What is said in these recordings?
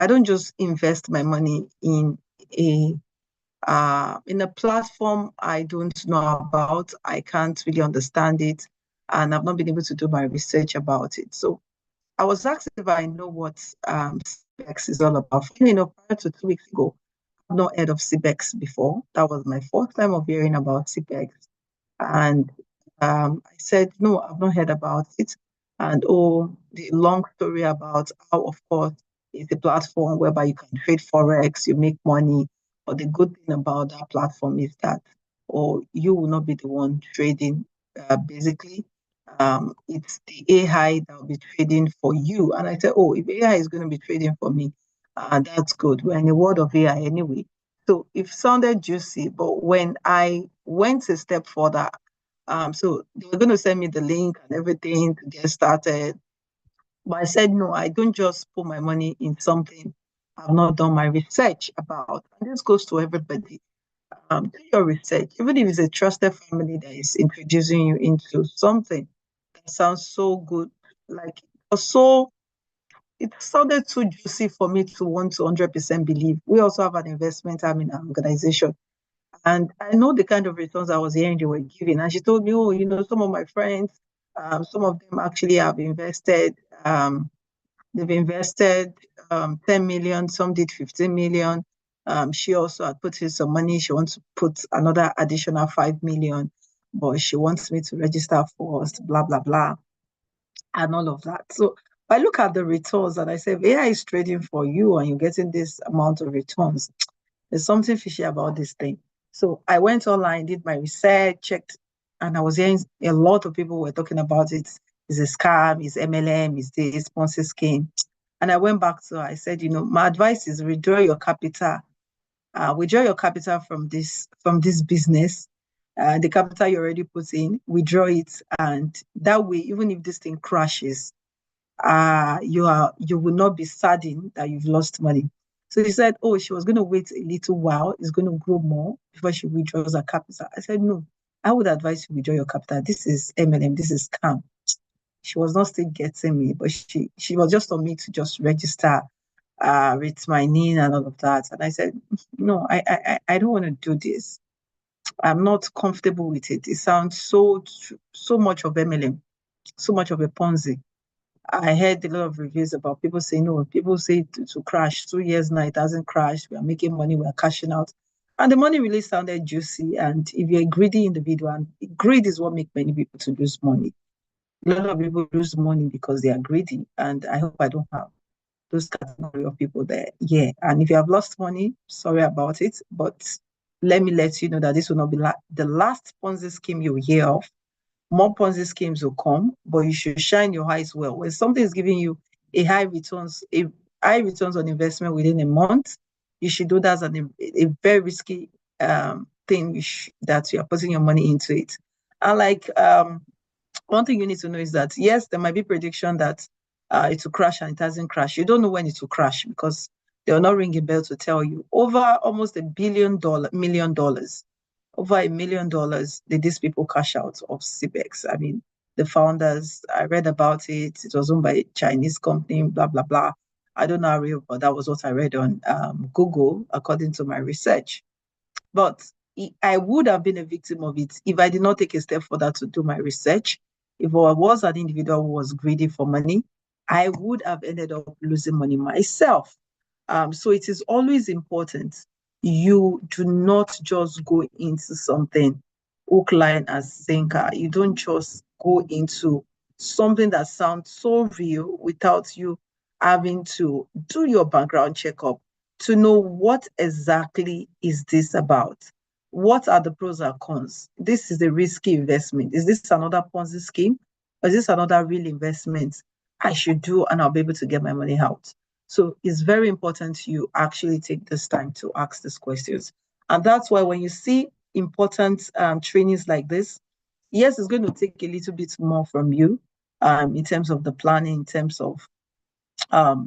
I don't just invest my money a in a platform I don't know about. I can't really understand it, and I've not been able to do my research about it. So I was asked if I know what CBEX is all about. Prior to 2 weeks ago, I've not heard of CBEX before. That was my first time of hearing about CBEX. And I said, no, I've not heard about it. And oh, the long story about how, of course, it's a platform whereby you can trade Forex, you make money. But the good thing about that platform is that, or you will not be the one trading, basically. It's the AI that will be trading for you. And I said, oh, if AI is going to be trading for me, that's good. We're in the world of AI anyway. So it sounded juicy, but when I went a step further, so they were going to send me the link and everything to get started. But I said, no, I don't just put my money in something I've not done my research about. And this goes to everybody. Do your research, even if it's a trusted family that is introducing you into something that sounds so good. Like it was so it sounded too juicy for me to want to 100% believe. We also have an investment arm in our organization. And I know the kind of returns I was hearing they were giving. And she told me, oh, some of my friends, some of them actually have invested, they've invested 10 million, some did 15 million. She also had put in some money. She wants to put another additional 5 million, but she wants me to register first, blah, blah, blah, and all of that. So I look at the returns and I say, if AI is trading for you and you're getting this amount of returns, there's something fishy about this thing. So I went online, did my research, checked, and I was hearing a lot of people were talking about it. It's a scam, it's MLM, it's the sponsor scheme. And I went back to her, I said, my advice is withdraw your capital from this business. The capital you already put in, withdraw it, and that way, even if this thing crashes, you will not be saddened that you've lost money. So she said, oh, she was going to wait a little while, it's going to grow more before she withdraws her capital. I said, no, I would advise you withdraw your capital. This is MLM, this is scam. She was not still getting me, but she was just on me to just register with my name and all of that. And I said, no, I don't want to do this. I'm not comfortable with it. It sounds so much of MLM, so much of a Ponzi. I heard a lot of reviews about people saying, no, people say to crash 2 years now, it hasn't crashed. We are making money, we are cashing out. And the money really sounded juicy. And if you're a greedy individual, and greed is what makes many people to lose money. A lot of people lose money because they are greedy. And I hope I don't have those category of people there. Yeah. And if you have lost money, sorry about it. But let me let you know that this will not be the last Ponzi scheme you'll hear of. More Ponzi schemes will come, but you should shine your eyes well. When something is giving you a high returns on investment within a month, you should do that as a very risky thing that you are putting your money into it. And one thing you need to know is that yes, there might be prediction that it will crash and it hasn't crashed. You don't know when it will crash because they will not ring a bell to tell you. Over almost $1 million, over $1 million did these people cash out of CBEX. I mean, the founders, I read about it. It was owned by a Chinese company, blah, blah, blah. I don't know how real, but that was what I read on Google, according to my research. But I would have been a victim of it if I did not take a step further to do my research. If I was an individual who was greedy for money, I would have ended up losing money myself. So it is always important you do not just go into something hook, line, and sinker. You don't just go into something that sounds so real without you having to do your background checkup to know what exactly is this about. What are the pros and cons? This is a risky investment. Is this another Ponzi scheme? Or is this another real investment I should do and I'll be able to get my money out? So it's very important you actually take this time to ask these questions. And that's why when you see important trainings like this, yes, it's going to take a little bit more from you in terms of the planning, in terms of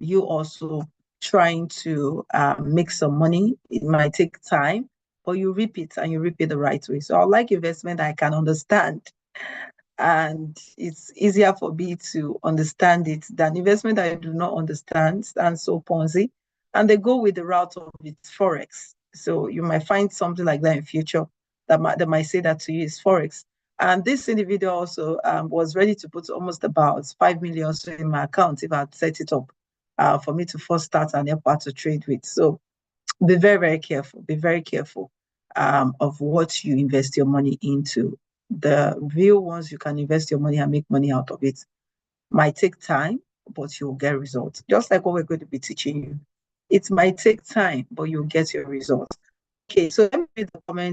you also trying to make some money. It might take time, but you reap it and you reap it the right way. So I like investment I can understand. And it's easier for me to understand it than investment I do not understand and so Ponzi. and they go with the route of its forex. So you might find something like that in future that might say that to you is forex. And this individual also was ready to put almost about 5 million in my account if I had set it up for me to first start and help her to trade with. So be very, very careful. Be very careful of what you invest your money into. The real ones you can invest your money and make money out of it might take time, but you'll get results. Just like what we're going to be teaching you. It might take time, but you'll get your results. Okay, so let me read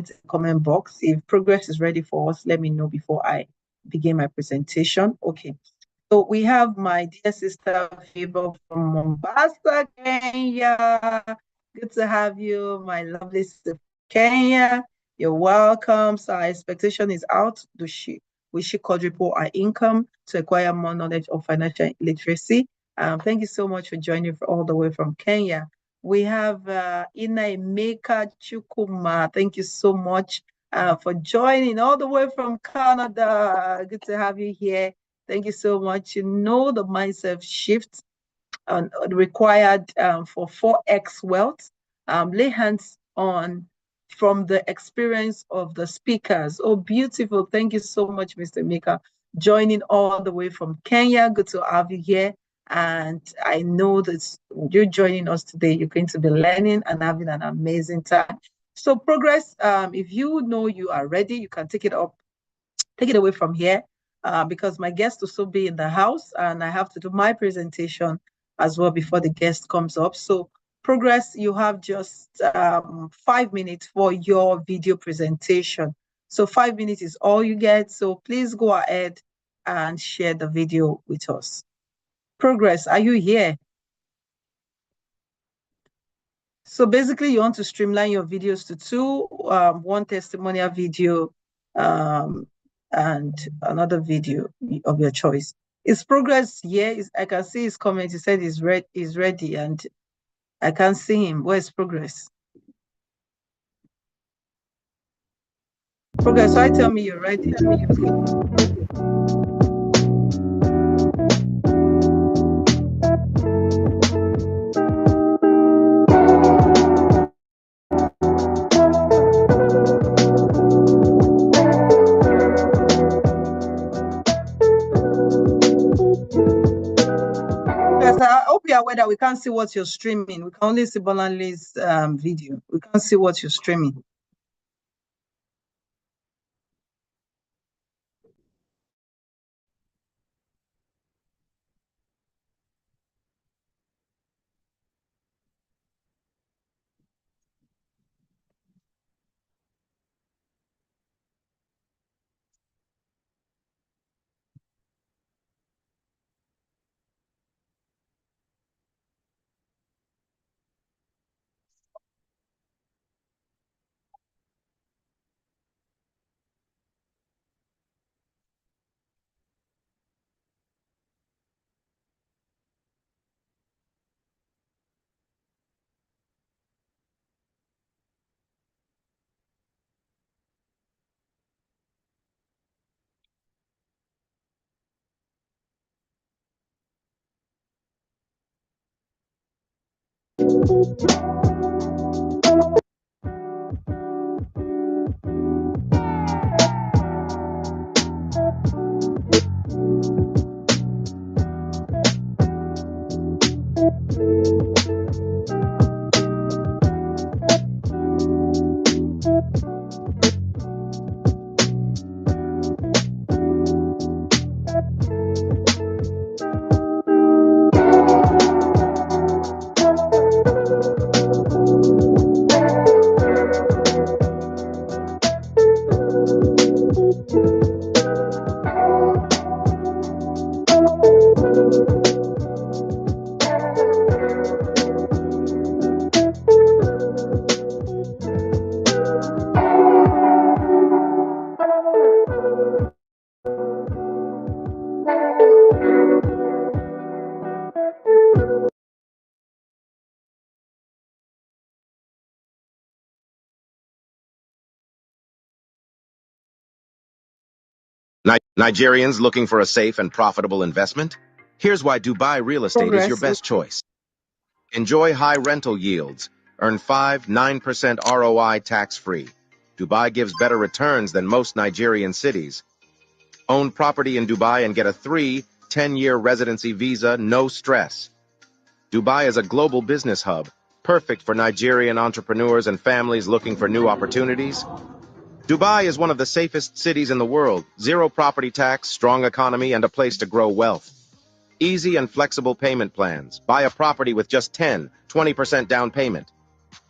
the comment box. If progress is ready for us, let me know before I begin my presentation. Okay. So we have my dear sister Favor from Mombasa, Kenya. Good to have you, my lovely sister Kenya. You're welcome. So our expectation is out. Will she quadruple our income to acquire more knowledge of financial literacy? Thank you so much for joining all the way from Kenya. We have Inaimeka Chukuma. Thank you so much for joining all the way from Canada. Good to have you here. Thank you so much. You know the mindset shift required for 4x wealth. Lay hands on from the experience of the speakers. Oh, beautiful. Thank you so much, Mr. Mika, joining all the way from Kenya. Good to have you here. And I know that you're joining us today. You're going to be learning and having an amazing time. So progress, if you know you are ready, you can take it away from here because my guest will still be in the house and I have to do my presentation as well before the guest comes up. So progress, you have just 5 minutes for your video presentation. So 5 minutes is all you get. So please go ahead and share the video with us. Progress, are you here? So basically you want to streamline your videos to two, one testimonial video and another video of your choice. Is progress here? I can see his comment. He said he's ready, and I can't see him. Where's progress? Progress, why tell me you're ready? I hope you're aware that we can't see what you're streaming. We can only see Bolanle's video. We can't see what you're streaming. Nigerians looking for a safe and profitable investment? Here's why Dubai real estate is your best choice. Enjoy high rental yields. Earn 5-9% ROI tax-free. Dubai gives better returns than most Nigerian cities. Own property in Dubai and get a 10-year residency visa, no stress. Dubai is a global business hub, perfect for Nigerian entrepreneurs and families looking for new opportunities. Dubai is one of the safest cities in the world, zero property tax, strong economy, and a place to grow wealth. Easy and flexible payment plans. Buy a property with just 20% down payment.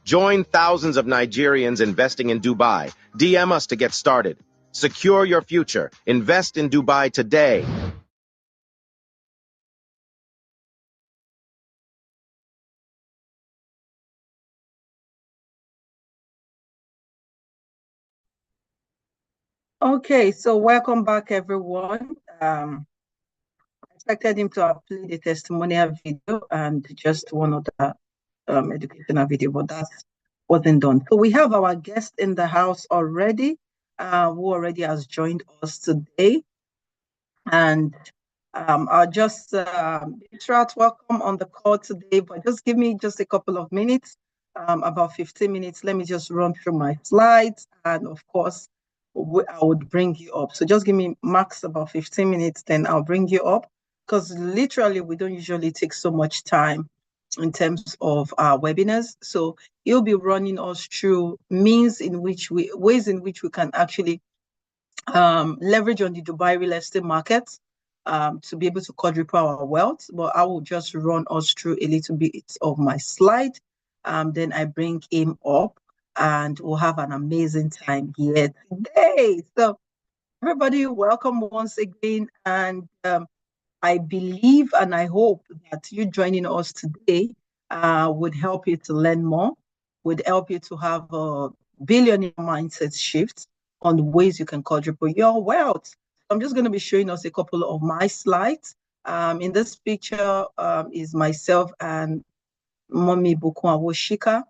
Join thousands of Nigerians investing in Dubai. DM us to get started. Secure your future. Invest in Dubai today. Okay, so welcome back, everyone. I expected him to have played a testimonial video and just one other educational video, but that wasn't done. So we have our guest in the house already, who already has joined us today. And I'll just, Ishrat, welcome on the call today, but just give me just a couple of minutes, about 15 minutes. Let me just run through my slides. And of course, I would bring you up. So just give me max about 15 minutes, then I'll bring you up. Because literally, we don't usually take so much time in terms of our webinars. So he'll be running us through ways in which we can actually leverage on the Dubai real estate market to be able to quadruple our wealth. But I will just run us through a little bit of my slide. Then I bring him up and we'll have an amazing time here today. So everybody, welcome once again. And I believe and I hope that you joining us today would help you to learn more, would help you to have a billionaire mindset shift on ways you can quadruple your wealth. I'm just going to be showing us a couple of my slides. In this picture is myself and Mommy Bukwa Woshika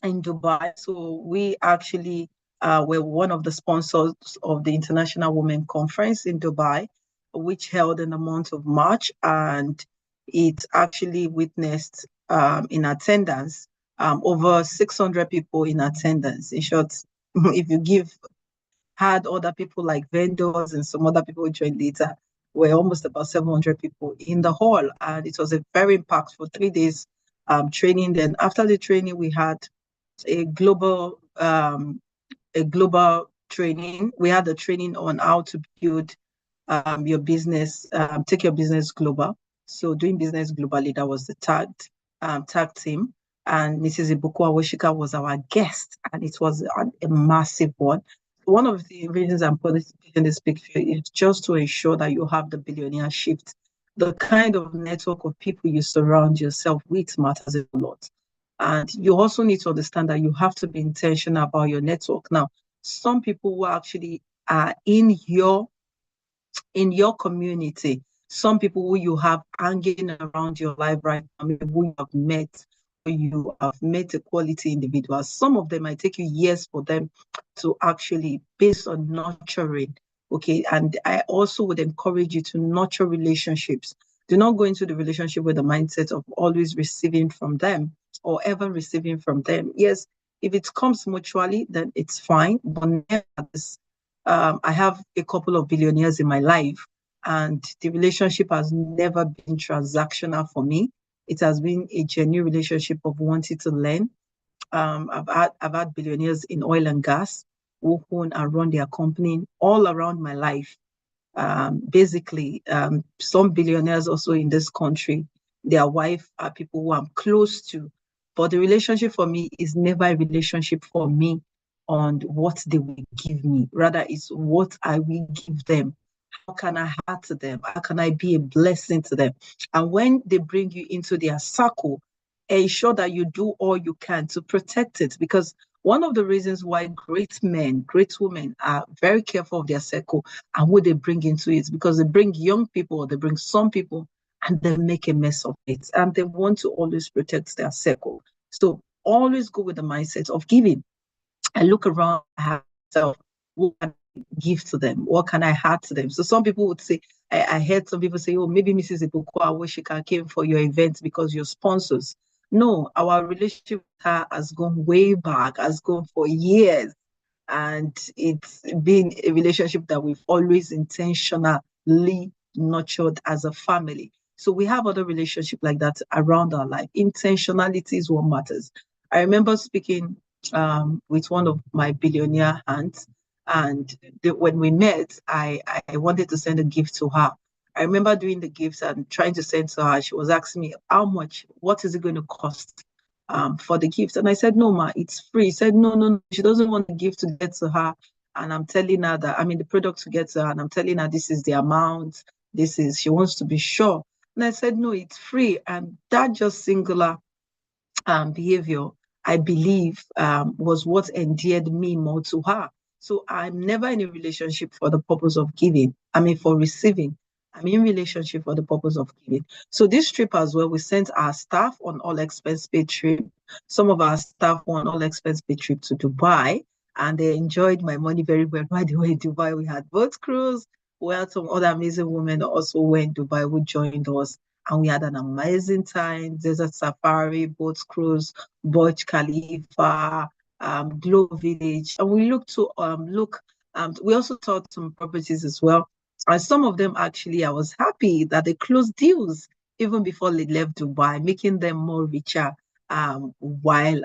in Dubai. So we actually were one of the sponsors of the International Women Conference in Dubai, which held in the month of March, and it actually witnessed in attendance over 600 people in attendance. In short, if you had other people like vendors and some other people joined later, were almost about 700 people in the hall, and it was a very impactful 3 days training. Then after the training, we had a global training. We had a training on how to build your business, take your business global. So doing business globally, that was the tag team. And Mrs. Ibukwa Woshika was our guest, and it was a massive one. One of the reasons I'm putting in this picture is just to ensure that you have the billionaire shift. The kind of network of people you surround yourself with matters a lot. And you also need to understand that you have to be intentional about your network. Now, some people who actually are in your community, some people who you have hanging around your life right now, who you have met, or you have met a quality individual. Some of them might take you years for them to actually, based on nurturing. Okay. And I also would encourage you to nurture relationships. Do not go into the relationship with the mindset of always receiving from them or ever receiving from them. Yes, if it comes mutually, then it's fine. But never this. I have a couple of billionaires in my life, and the relationship has never been transactional for me. It has been a genuine relationship of wanting to learn. I've had billionaires in oil and gas who own and run their company all around my life. Basically, some billionaires also in this country, their wife are people who I'm close to. But the relationship for me is never a relationship for me on what they will give me. Rather, it's what I will give them. How can I add to them? How can I be a blessing to them? And when they bring you into their circle, ensure that you do all you can to protect it. Because one of the reasons why great men, great women are very careful of their circle and what they bring into it, because they bring young people, or they bring some people, and they make a mess of it. And they want to always protect their circle. So always go with the mindset of giving. I look around myself, what can I give to them? What can I add to them? So some people would say, I heard some people say, oh, maybe Mrs. Ibukwa Woshika came for your event because you're sponsors. No, our relationship with her has gone way back, has gone for years. And it's been a relationship that we've always intentionally nurtured as a family. So we have other relationships like that around our life. Intentionality is what matters. I remember speaking with one of my billionaire aunts, and when we met, I wanted to send a gift to her. I remember doing the gifts and trying to send to her. She was asking me, how much, what is it going to cost for the gift? And I said, no, ma, it's free. She said, no, no, no, she doesn't want the gift to get to her. And I'm telling her that, I mean, the product to get to her, and I'm telling her this is the amount, she wants to be sure. And I said, no, it's free. And that just singular behavior, I believe, was what endeared me more to her. So I'm never in a relationship for the purpose of giving. I mean, for receiving. I'm in relationship for the purpose of giving. So this trip as well, we sent our staff on all expense paid trip. Some of our staff on all expense paid trip to Dubai, and they enjoyed my money very well. By the way, in Dubai, we had boat cruise. We had some other amazing women also went in Dubai who joined us, and we had an amazing time. Desert safari, boat cruise, Burj Khalifa, Glow Village, and we looked to look. We also saw some properties as well, and some of them actually, I was happy that they closed deals even before they left Dubai, making them more richer while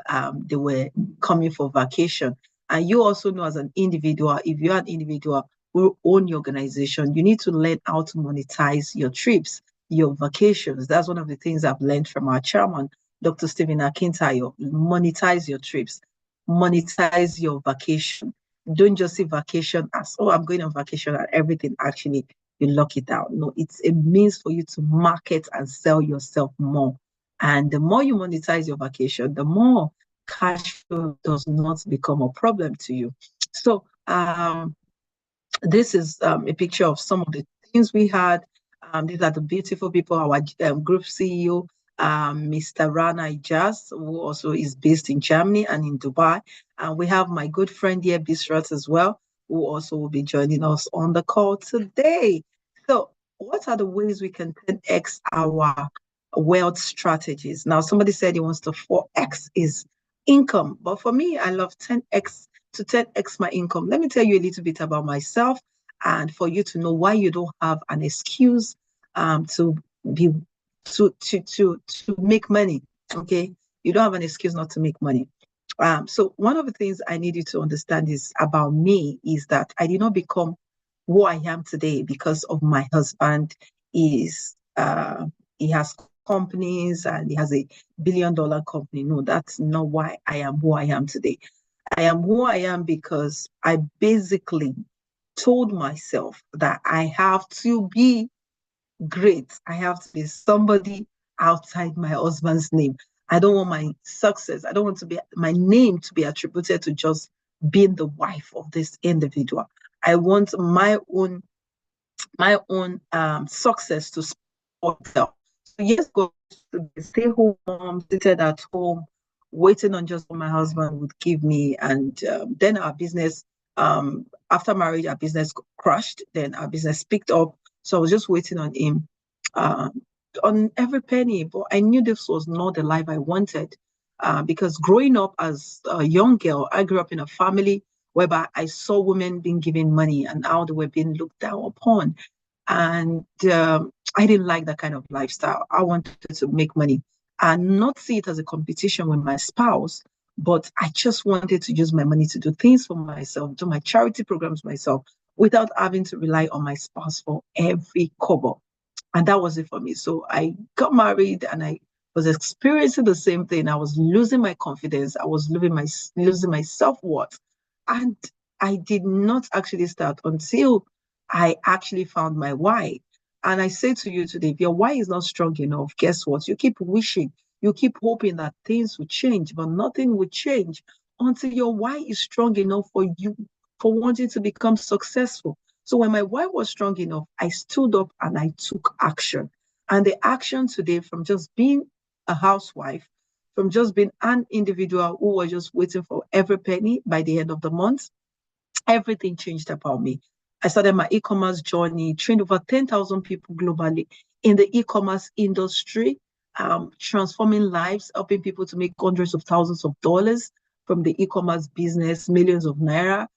they were coming for vacation. And you also know, as an individual, if you're an individual who own your organization, you need to learn how to monetize your trips, your vacations. That's one of the things I've learned from our chairman, Dr. Stephen Akintayo. Monetize your trips, monetize your vacation. Don't just see vacation as, oh, I'm going on vacation and everything. Actually, you lock it down. No, it's a means for you to market and sell yourself more. And the more you monetize your vacation, the more cash flow does not become a problem to you. So this is a picture of some of the things we had. These are the beautiful people, our group CEO, Mr. Rana Ijaz, who also is based in Germany and in Dubai. And we have my good friend here, Bisrat, as well, who also will be joining us on the call today. So what are the ways we can 10x our wealth strategies? Now, somebody said he wants to 4x his income, but for me, I love 10x to 10x my income. Let me tell you a little bit about myself, and for you to know why you don't have an excuse to be to make money. Okay, you don't have an excuse not to make money. So one of the things I need you to understand is about me is that I did not become who I am today because of my husband. Is he has companies and he has a $1 billion company. No, that's not why I am who I am today. I am who I am because I basically told myself that I have to be great. I have to be somebody outside my husband's name. I don't want my success, I don't want to be my name to be attributed to just being the wife of this individual. I want my own success to support itself. So yes, go to be a stay-home mom, seated at home, waiting on just what my husband would give me, and then our business. After marriage, our business crashed. Then our business picked up. So I was just waiting on him, on every penny. But I knew this was not the life I wanted, because growing up as a young girl, I grew up in a family whereby I saw women being given money and how they were being looked down upon. And I didn't like that kind of lifestyle. I wanted to make money and not see it as a competition with my spouse, but I just wanted to use my money to do things for myself, do my charity programs myself without having to rely on my spouse for every kobo. And that was it for me. So I got married and I was experiencing the same thing. I was losing my confidence. I was losing my self-worth. And I did not actually start until I actually found my why. And I say to you today, if your why is not strong enough, guess what? You keep wishing, you keep hoping that things will change, but nothing will change until your why is strong enough for you, for wanting to become successful. So when my why was strong enough, I stood up and I took action. And the action today, from just being a housewife, from just being an individual who was just waiting for every penny by the end of the month, everything changed about me. I started my e-commerce journey, trained over 10,000 people globally in the e-commerce industry. transforming lives, helping people to make hundreds of thousands of dollars from the e-commerce business, millions of naira,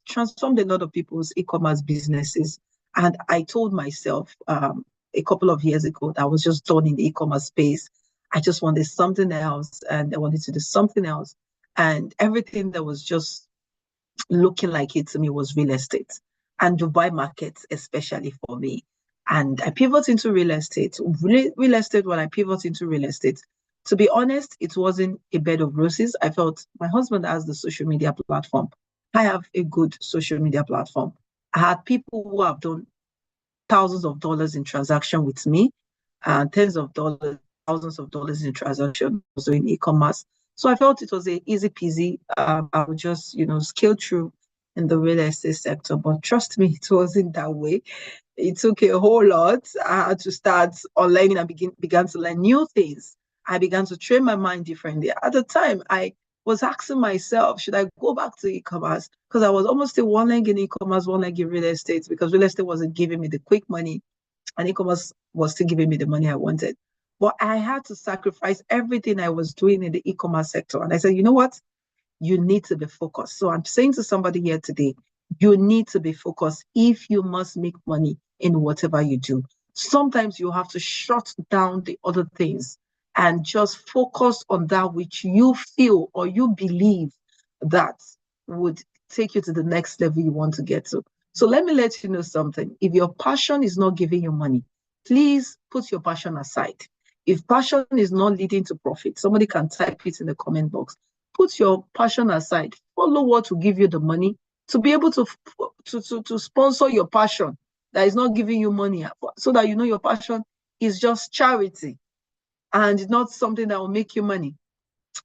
transformed a lot of people's e-commerce businesses. And I told myself a couple of years ago that I was just done in the e-commerce space. I just wanted something else, and I wanted to do something else. And everything that was just looking like it to me was real estate and Dubai markets, especially for me. And I pivot into real estate. Real estate, when I pivot into real estate, to be honest, it wasn't a bed of roses. I felt my husband has the social media platform. I have a good social media platform. I had people who have done thousands of dollars in transaction with me, and tens of dollars, thousands of dollars in transaction also in e-commerce. So I felt it was a easy peasy. I would just, scale through in the real estate sector. But trust me, it wasn't that way. It took a whole lot. I had to start online and began to learn new things. I began to train my mind differently. At the time, I was asking myself, should I go back to e-commerce? Because I was almost still one leg in e-commerce, one leg in real estate, because real estate wasn't giving me the quick money and e-commerce was still giving me the money I wanted. But I had to sacrifice everything I was doing in the e-commerce sector. And I said, you know what? You need to be focused. So I'm saying to somebody here today, you need to be focused if you must make money in whatever you do. Sometimes you have to shut down the other things and just focus on that which you feel or you believe that would take you to the next level you want to get to. So let me let you know something. If your passion is not giving you money, please put your passion aside. If passion is not leading to profit, somebody can type it in the comment box. Put your passion aside. Follow what will give you the money to be able to sponsor your passion that is not giving you money, so that you know your passion is just charity and not something that will make you money.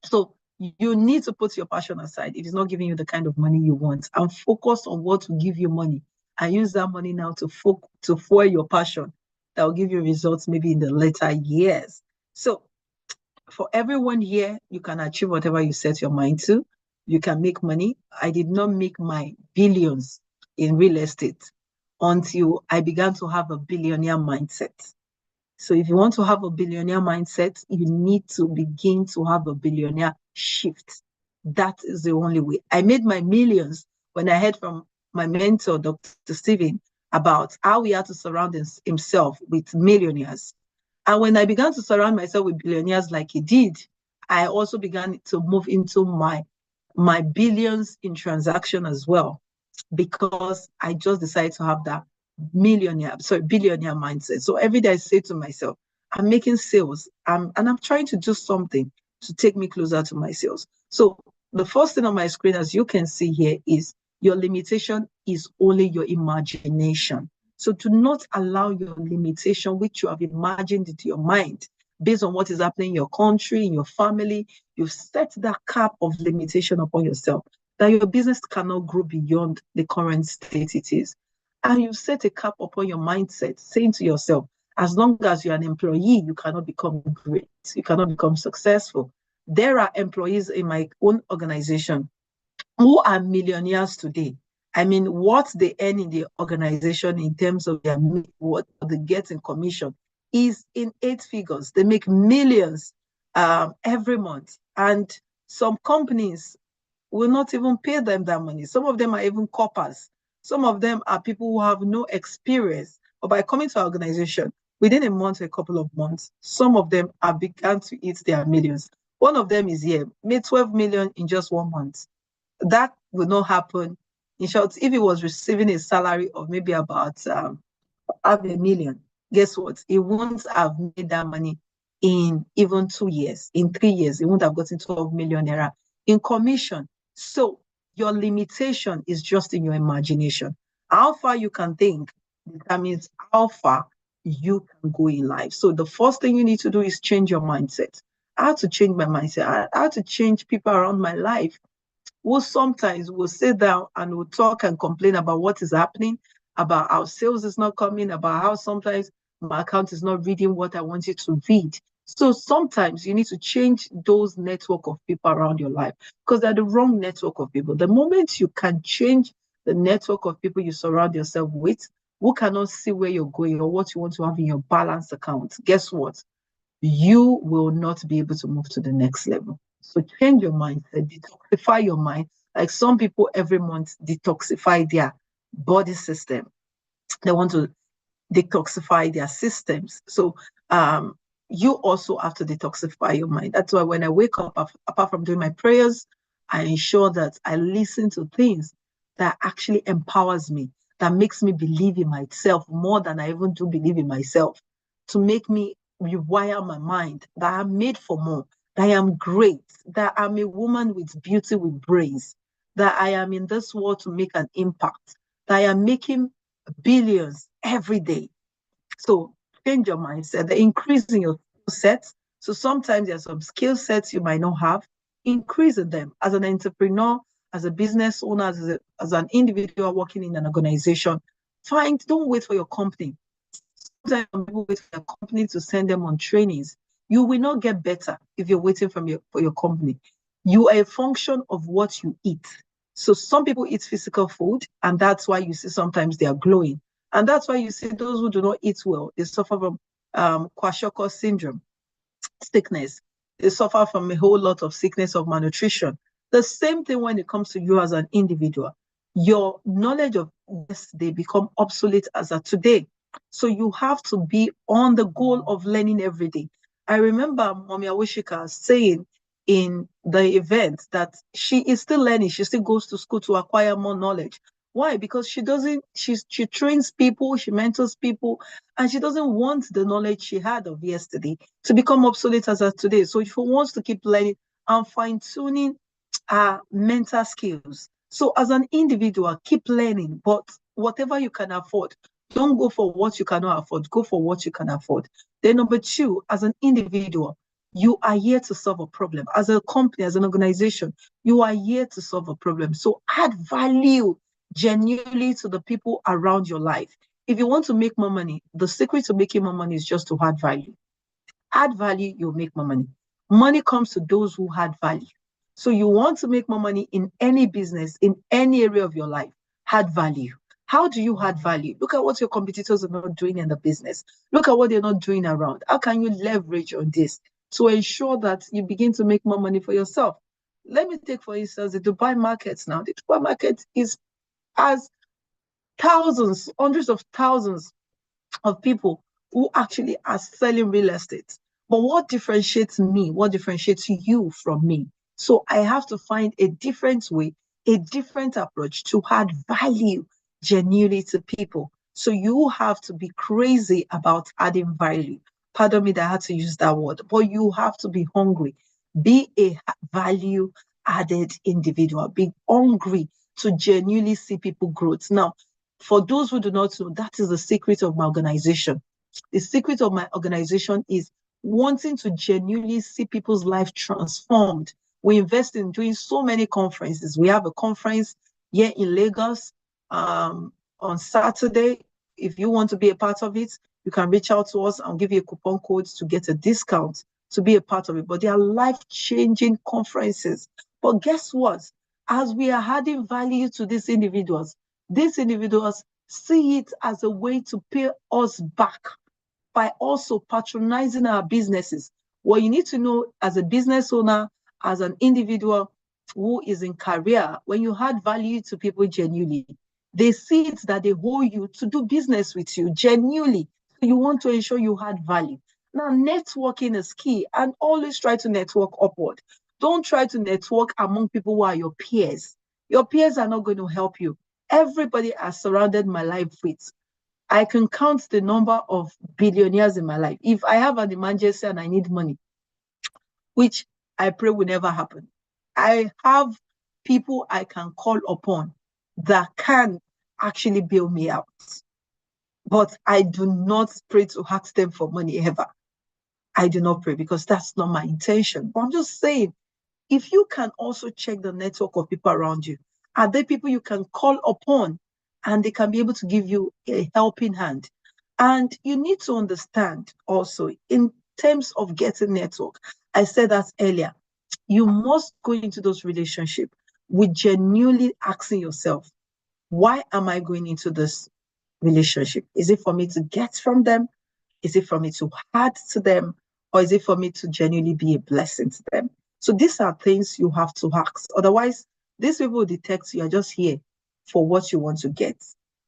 So you need to put your passion aside if it's not giving you the kind of money you want, and focus on what will give you money, and use that money now to fuel your passion that will give you results maybe in the later years. So for everyone here, you can achieve whatever you set your mind to. You can make money. I did not make my billions in real estate until I began to have a billionaire mindset. So if you want to have a billionaire mindset, you need to begin to have a billionaire shift. That is the only way. I made my millions when I heard from my mentor, Dr. Steven, about how he had to surround himself with millionaires. And when I began to surround myself with billionaires like he did, I also began to move into my billions in transaction as well, because I just decided to have that billionaire mindset. So every day I say to myself, I'm making sales, and I'm trying to do something to take me closer to my sales. So the first thing on my screen, as you can see here, is your limitation is only your imagination. So do not allow your limitation, which you have imagined into your mind, based on what is happening in your country, in your family. You've set that cap of limitation upon yourself, that your business cannot grow beyond the current state it is. And you set a cap upon your mindset, saying to yourself, as long as you're an employee, you cannot become great. You cannot become successful. There are employees in my own organization who are millionaires today. I mean, what they earn in the organization in terms of what they get in commission is in 8 figures. They make millions every month. And some companies will not even pay them that money. Some of them are even coppers. Some of them are people who have no experience. But by coming to our organization, within a month, a couple of months, some of them have begun to eat their millions. One of them is here, made 12 million in just 1 month. That will not happen. In short, if he was receiving a salary of maybe about half a million, guess what? He won't have made that money in even 2 years. In 3 years, he won't have gotten 12 million naira in commission. So your limitation is just in your imagination. How far you can think determines how far you can go in life. So the first thing you need to do is change your mindset. I had to change my mindset. I had to change people around my life who sometimes will sit down and will talk and complain about what is happening, about how sales is not coming, about how sometimes my account is not reading what I want it to read. So sometimes you need to change those network of people around your life, because they're the wrong network of people. The moment you can change the network of people you surround yourself with, who cannot see where you're going or what you want to have in your balance account, guess what? you will not be able to move to the next level. So change your mindset, detoxify your mind. Like some people every month detoxify their body system. They want to detoxify their systems. So you also have to detoxify your mind. That's why when I wake up, apart from doing my prayers, I ensure that I listen to things that actually empowers me, that makes me believe in myself more than I even do believe in myself, to make me rewire my mind that I'm made for more, that I am great, that I'm a woman with beauty, with brains, that I am in this world to make an impact, that I am making billions every day. So change your mindset, the increase in your skill sets. So sometimes there's some skill sets you might not have, increase in them as an entrepreneur, as a business owner, as an individual working in an organization. Don't wait for your company. Sometimes people wait for your company to send them on trainings. You will not get better if you're waiting for your company. You are a function of what you eat. So some people eat physical food, and that's why you see sometimes they are glowing. And that's why you see those who do not eat well, they suffer from kwashiorkor syndrome, sickness. They suffer from a whole lot of sickness of malnutrition. The same thing when it comes to you as an individual. Your knowledge of yesterday become obsolete as of today. So you have to be on the goal of learning every day. I remember Mommy Awishika saying in the event that she is still learning. She still goes to school to acquire more knowledge. Why? Because she trains people, she mentors people, and she doesn't want the knowledge she had of yesterday to become obsolete as of today. So she wants to keep learning and fine-tuning our mental skills. So as an individual, keep learning, but whatever you can afford, don't go for what you cannot afford. Go for what you can afford. Then number two, as an individual, you are here to solve a problem. As a company, as an organization, you are here to solve a problem. So add value genuinely to the people around your life. If you want to make more money, the secret to making more money is just to add value. Add value, you'll make more money. Money comes to those who add value. So you want to make more money in any business, in any area of your life, add value. How do you add value? Look at what your competitors are not doing in the business. Look at what they're not doing around. How can you leverage on this to ensure that you begin to make more money for yourself? Let me take, for instance, the Dubai markets now. The Dubai market has thousands, hundreds of thousands of people who actually are selling real estate. But what differentiates me? What differentiates you from me? So I have to find a different way, a different approach to add value genuinely to people. So you have to be crazy about adding value. Pardon me that I had to use that word, but you have to be hungry. Be a value added individual. Be hungry to genuinely see people growth. Now, for those who do not know, that is the secret of my organization. The secret of my organization is wanting to genuinely see people's life transformed. We invest in doing so many conferences. We have a conference here in Lagos on Saturday. If you want to be a part of it, you can reach out to us. I'll give you a coupon code to get a discount to be a part of it. But they are life-changing conferences. But guess what? As we are adding value to these individuals see it as a way to pay us back by also patronizing our businesses. What you need to know as a business owner, as an individual who is in career, when you add value to people genuinely, they see it that they owe you to do business with you genuinely. So you want to ensure you add value. Now, networking is key, and always try to network upward. Don't try to network among people who are your peers. Your peers are not going to help you. Everybody I surrounded my life with, I can count the number of billionaires in my life. If I have an emergency and I need money, which I pray will never happen, I have people I can call upon that can actually bail me out. But I do not pray to ask them for money ever. I do not pray because that's not my intention. But I'm just saying, if you can also check the network of people around you, are there people you can call upon and they can be able to give you a helping hand? And you need to understand also in terms of getting network, I said that earlier, you must go into those relationships with genuinely asking yourself, why am I going into this relationship? Is it for me to get from them? Is it for me to add to them? or is it for me to genuinely be a blessing to them? So these are things you have to ask. Otherwise, these people detect you are just here for what you want to get.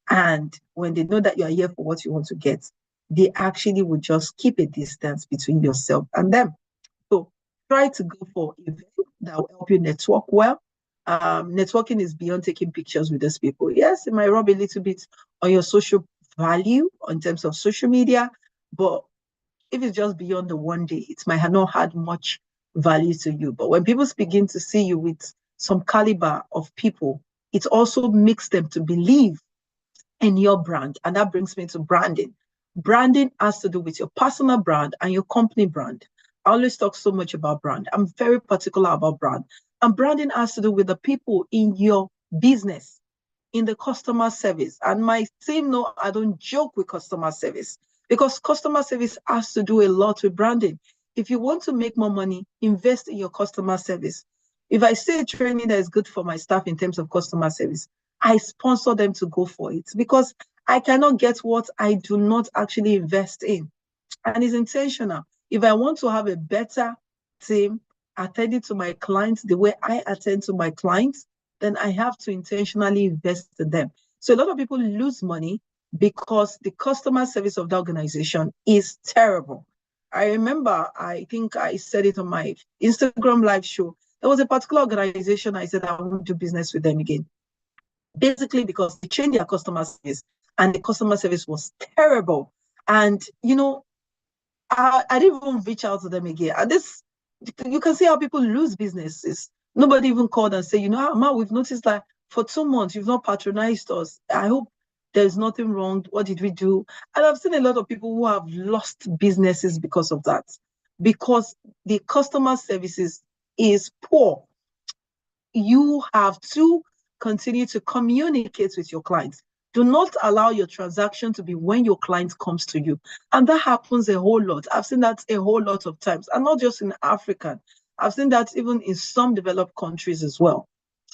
And when they know that you are here for what you want to get, they actually will just keep a distance between yourself and them. So try to go for events that will help you network well. Networking is beyond taking pictures with those people. Yes, it might rub a little bit on your social value in terms of social media, but if it's just beyond the one day, it might have not had much value to you. But when people begin to see you with some caliber of people, it also makes them to believe in your brand. And that brings me to branding. Branding has to do with your personal brand and your company brand. I always talk so much about brand. I'm very particular about brand. And branding has to do with the people in your business, in the customer service. And my team know I don't joke with customer service because customer service has to do a lot with branding. If you want to make more money, invest in your customer service. If I say training that is good for my staff in terms of customer service, I sponsor them to go for it because I cannot get what I do not actually invest in. And it's intentional. If I want to have a better team attending to my clients the way I attend to my clients, then I have to intentionally invest in them. So a lot of people lose money because the customer service of the organization is terrible. I remember, I think I said it on my Instagram live show. There was a particular organization I said I won't do business with them again. Basically because they changed their customer service and the customer service was terrible. And, I didn't even reach out to them again. And this, you can see how people lose businesses. Nobody even called and say, Ma, we've noticed that for 2 months you've not patronized us. I hope there's nothing wrong. What did we do? And I've seen a lot of people who have lost businesses because of that, because the customer services is poor. You have to continue to communicate with your clients. Do not allow your transaction to be when your client comes to you. And that happens a whole lot. I've seen that a whole lot of times, and not just in Africa. I've seen that even in some developed countries as well,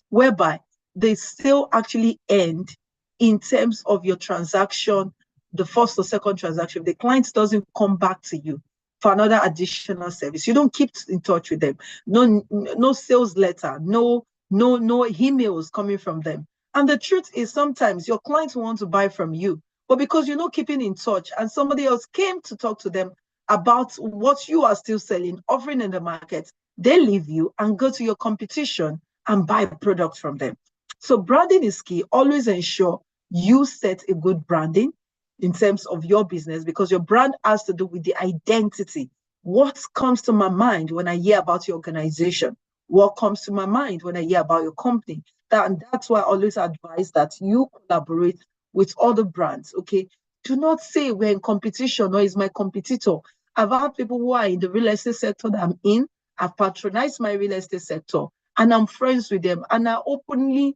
whereby they still actually end in terms of your transaction, the first or second transaction. If the client doesn't come back to you for another additional service, you don't keep in touch with them. No sales letter, no emails coming from them. And the truth is sometimes your clients want to buy from you, but because you're not keeping in touch and somebody else came to talk to them about what you are still selling, offering in the market, they leave you and go to your competition and buy products from them. So branding is key. Always ensure you set a good branding in terms of your business, because your brand has to do with the identity. What comes to my mind when I hear about your organization? What comes to my mind when I hear about your company? And that's why I always advise that you collaborate with other brands, okay? Do not say we're in competition or is my competitor. I've had people who are in the real estate sector that I'm in. I've patronized my real estate sector and I'm friends with them and I openly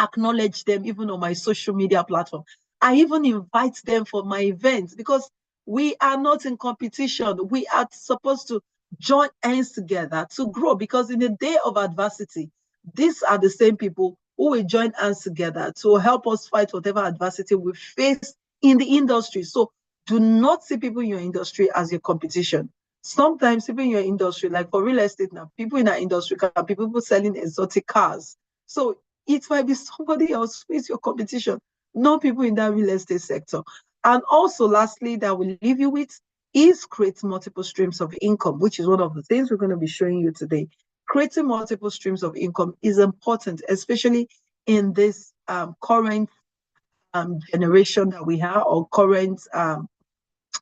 acknowledge them even on my social media platform. I even invite them for my events because we are not in competition. We are supposed to join hands together to grow, because in the day of adversity, these are the same people who will join hands together to help us fight whatever adversity we face in the industry. So do not see people in your industry as your competition. Sometimes people in your industry, like for real estate now, people in our industry can be people selling exotic cars. So it might be somebody else who is your competition, not people in that real estate sector. And also, lastly, that we'll leave you with is create multiple streams of income, which is one of the things we're going to be showing you today. Creating multiple streams of income is important, especially in this current generation that we have, or current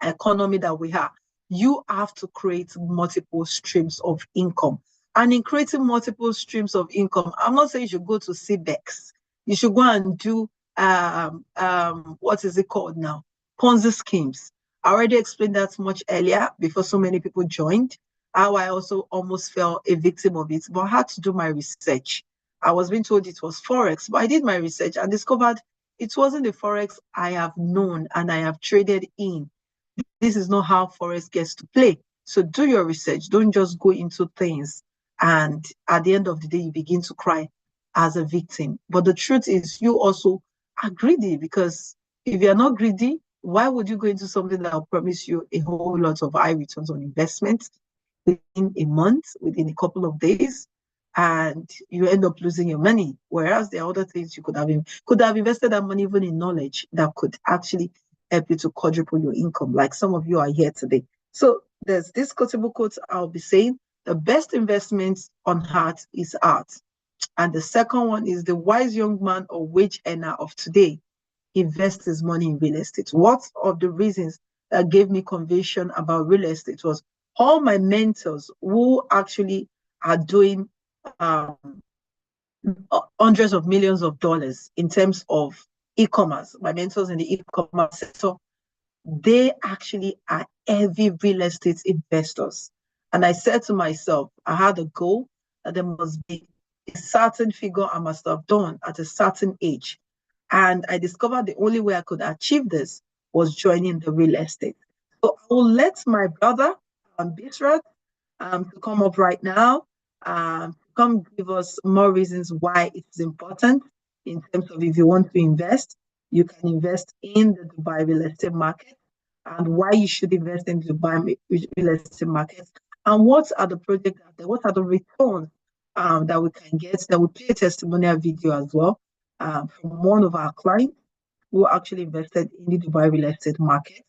economy that we have. You have to create multiple streams of income. And in creating multiple streams of income, I'm not saying you should go to CBEX. You should go and do, what is it called now? Ponzi schemes. I already explained that much earlier before so many people joined, how I also almost fell a victim of it, but I had to do my research. I was being told it was Forex, but I did my research and discovered it wasn't the Forex I have known and I have traded in. This is not how Forex gets to play. So do your research. Don't just go into things and at the end of the day, you begin to cry as a victim. But the truth is you also are greedy, because if you're not greedy, why would you go into something that will promise you a whole lot of high returns on investment within a month, within a couple of days, and you end up losing your money? Whereas there are other things you could have invested that money even in knowledge that could actually help you to quadruple your income, like some of you are here today. So there's this quotable quote I'll be saying: the best investment on heart is art. And the second one is: the wise young man or wage earner of today invest his money in real estate. What of the reasons that gave me conviction about real estate was all my mentors who actually are doing um, hundreds of millions of dollars in terms of e-commerce. My mentors in the e-commerce sector, they actually are heavy real estate investors. And I said to myself, I had a goal that there must be a certain figure I must have done at a certain age. And I discovered the only way I could achieve this was joining the real estate. So I will let my brother, Bisrat, to come up right now, come give us more reasons why it's important in terms of if you want to invest, you can invest in the Dubai real estate market, and why you should invest in the Dubai real estate market, and what are the projects out there, what are the returns that we can get. That we play a testimonial video as well from one of our clients who actually invested in the Dubai real estate market.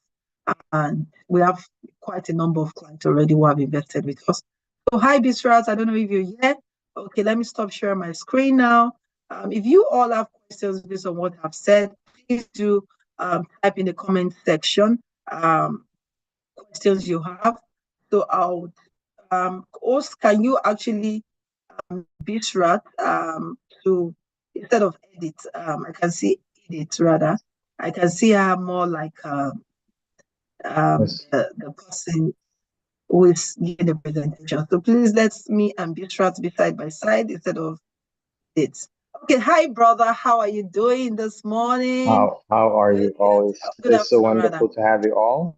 And we have quite a number of clients already who have invested with us. So hi, Bisrat. I don't know if you're here. Okay, let me stop sharing my screen now. If you all have questions based on what I've said, please do type in the comment section questions you have. So I'll host, can you actually Bisrat to, instead of edit, I can see edit rather. I can see her more like Yes. the person who is giving the presentation. So please let me and Bisrat be side by side instead of it. Okay, hi brother, how are you doing this morning? How are you always? Good It's so afternoon, rather. wonderful to have you all.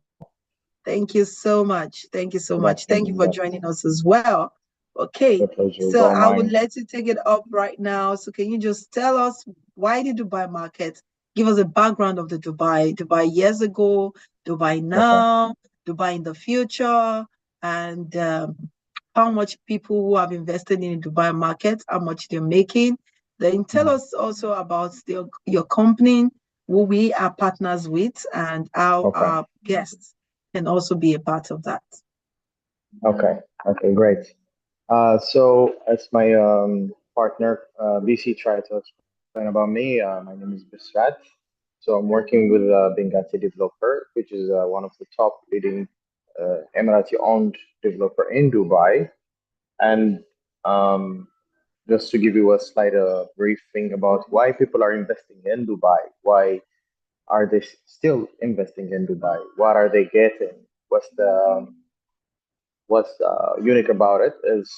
Thank you so much. Thank you so Good much. Thank you afternoon. for Yes, joining us as well. Okay, the pleasure is so all I would mine. let you take it up right now. So can you just tell us why the Dubai market? Give us a background of the Dubai years ago, Dubai Okay. now, Dubai in the future, and how much people who have invested in the Dubai market, how much they're making. Then tell Mm. us also about your company, who we are partners with, and how Okay. our guests can also be a part of that. Okay. Okay. Great. So as my partner BC tried to explain about me, my name is Bisrat. So I'm working with Benghazi developer, which is one of the top leading Emirati-owned developer in Dubai. And um, just to give you a slight briefing about why people are investing in Dubai, why are they still investing in Dubai? What are they getting? What's unique about it is,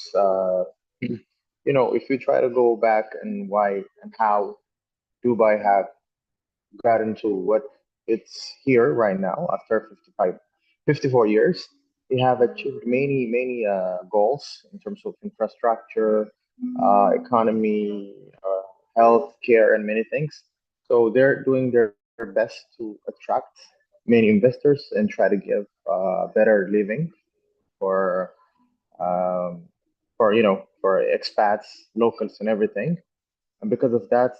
if you try to go back and why and how Dubai have gotten to what it's here right now after 54 years. They have achieved many goals in terms of infrastructure, economy, healthcare, and many things. So they're doing their best to attract many investors and try to give better living for um, for expats, locals, and everything. And because of that,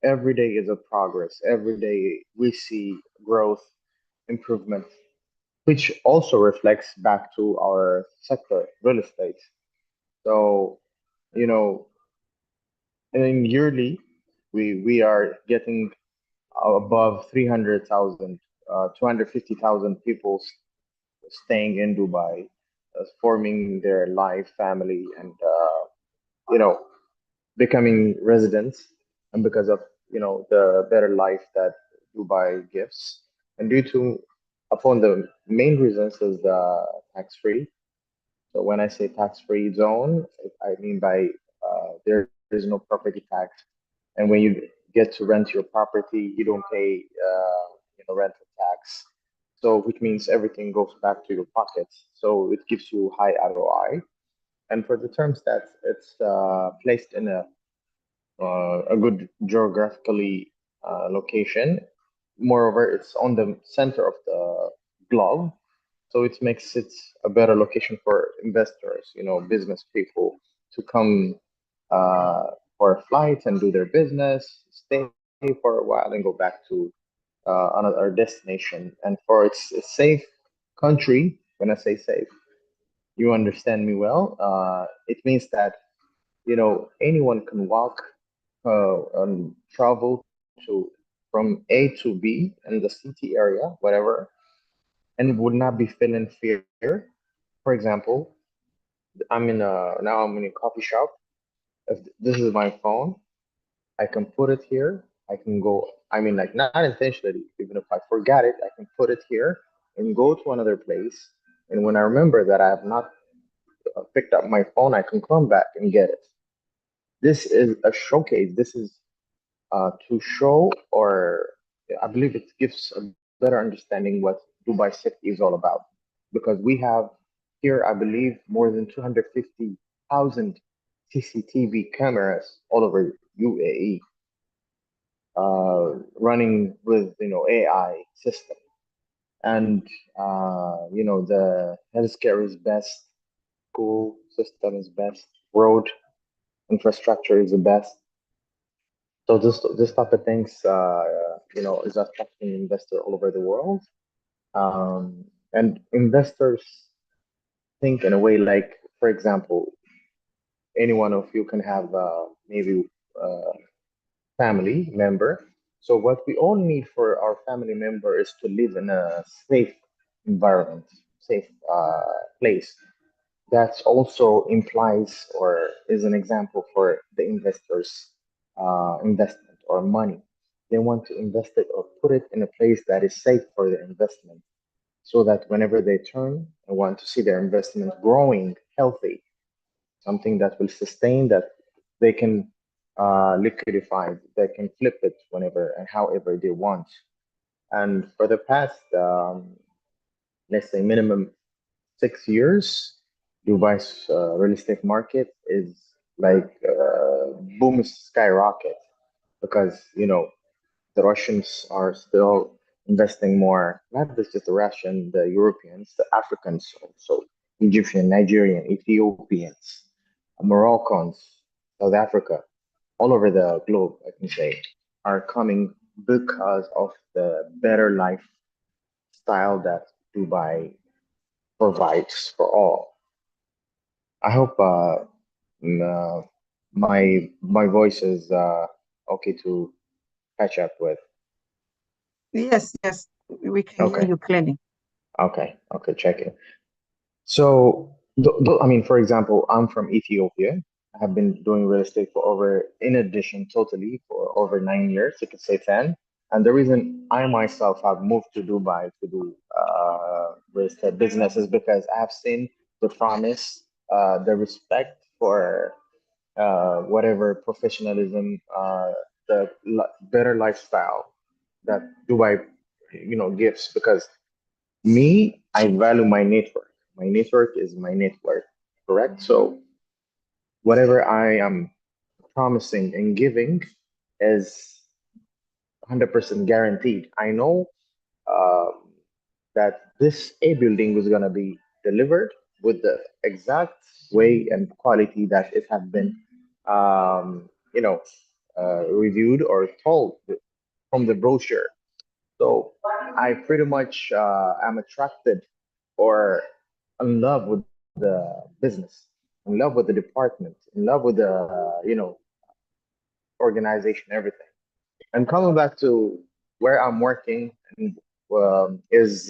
every day is a progress. Every day we see growth, improvement, which also reflects back to our sector, real estate. So, you know, in yearly, we are getting above 300,000, 250,000 people staying in Dubai, forming their life, family, and you know, becoming residents, and because of the better life that Dubai gives, and due to upon the main reasons is the tax free. So when I say tax free zone, I mean by there is no property tax, and when you get to rent your property, you don't pay rental tax. So which means everything goes back to your pockets. So it gives you high ROI. And for the terms that it's placed in a good geographically location, moreover, it's on the center of the globe, so it makes it a better location for investors, business people to come uh, for a flight and do their business, stay for a while, and go back to another destination. And for it's a safe country, when I say safe, you understand me well. It means that anyone can walk and travel to from A to B in the city area, whatever, and would not be feeling fear. For example, I'm in a coffee shop. If this is my phone, I can put it here. I can go. I mean, like not intentionally. Even if I forget it, I can put it here and go to another place. And when I remember that I have not picked up my phone, I can come back and get it. This is a showcase. This is to show, or I believe it gives a better understanding what Dubai City is all about. Because we have here, I believe, more than 250,000 CCTV cameras all over UAE, running with AI system, and the healthcare is best, school system is best, road infrastructure is the best. So this type of things, is attracting investor all over the world. And investors think in a way like, for example, any one of you can have maybe a family member. So what we all need for our family member is to live in a safe environment, safe place. That also implies or is an example for the investors' investment or money. They want to invest it or put it in a place that is safe for their investment, so that whenever they turn and want to see their investment growing healthy, something that will sustain, that they can liquidify, they can flip it whenever and however they want. And for the past, let's say, minimum 6 years, Dubai's real estate market is like boom skyrocket, because the Russians are still investing more. Not just the Russian, the Europeans, the Africans also, Egyptian, Nigerian, Ethiopians, Moroccans, South Africa, all over the globe, I can say, are coming because of the better lifestyle that Dubai provides for all. I hope m- uh, my voice is okay to catch up with. Yes, yes, we can hear Okay, you clearly. okay, check it. So, I mean, for example, I'm from Ethiopia. I have been doing real estate for over, in addition, totally for over 9 years. You could say 10. And the reason I myself have moved to Dubai to do real estate business is because I have seen the promise, the respect for whatever professionalism, the better lifestyle that Dubai, gives. Because me, I value my network. My network is my network, correct? So whatever I am promising and giving is 100% guaranteed. I know um, that this A building was going to be delivered with the exact way and quality that it had been, reviewed or told from the brochure. So I pretty much am attracted or in love with the business, in love with the department, in love with the organization, everything. And coming back to where I'm working, is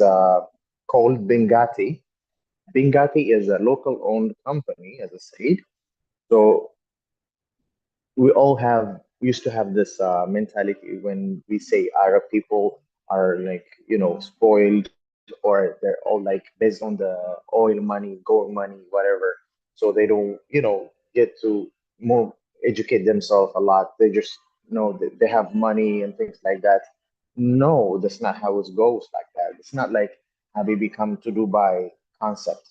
called Bengati. Bengati is a local owned company, as I said. So we all have used to have this mentality when we say Arab people are like spoiled, or they're all like based on the oil money, gold money, whatever. So they don't get to more educate themselves a lot. They just know that they have money and things like that. No, that's not how it goes like that. It's not like Habibi come to Dubai concept.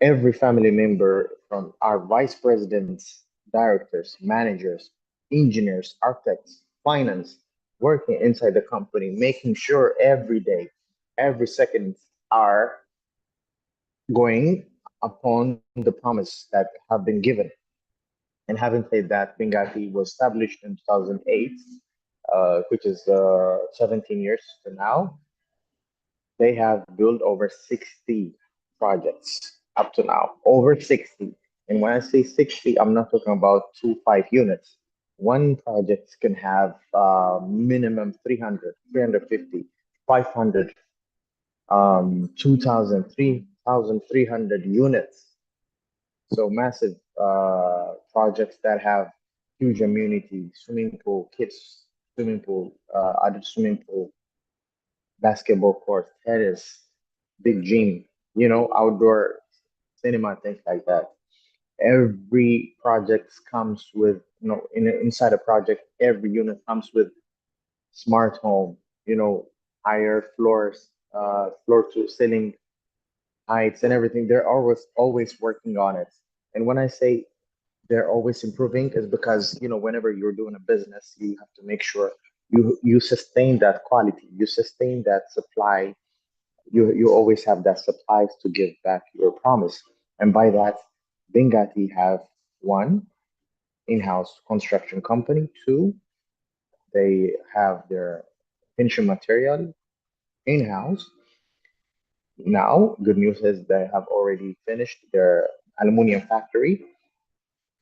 Every family member, from our vice presidents, directors, managers, engineers, architects, finance. working inside the company, making sure every day, every second are going upon the promise that have been given. And having said that, Benghazi was established in 2008, which is 17 years to now. They have built over 60 projects up to now, over 60. And when I say 60, I'm not talking about 2 5 units. One project can have minimum 300, 350, 500, 2,000, 3,300 units. So massive projects that have huge amenity, swimming pool, kids swimming pool, adult swimming pool, basketball court, tennis, big gym, outdoor cinema, things like that. Every project comes with, inside a project, every unit comes with smart home, higher floors, floor to ceiling heights and everything. They're always working on it. And when I say they're always improving, is because whenever you're doing a business, you have to make sure you sustain that quality, you sustain that supply. You always have that supplies to give back your promise. And by that, Bengati have one in-house construction company. Two, they have their finishing material in-house. Now, good news is they have already finished their aluminum factory.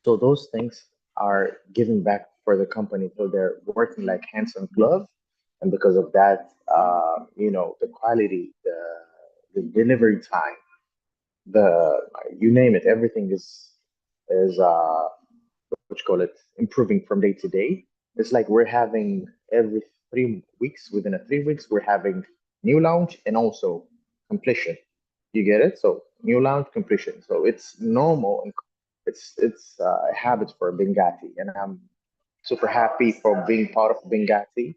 So those things are giving back for the company. So they're working like hands on glove. And because of that, the quality, the delivery time, the you name it, everything is what you call it, improving from day to day. It's like we're having every 3 weeks, within a 3 weeks, we're having new launch and also completion. You get it? So new launch, completion. So it's normal and it's a habit for Bengati, and I'm super happy for being part of Bengati.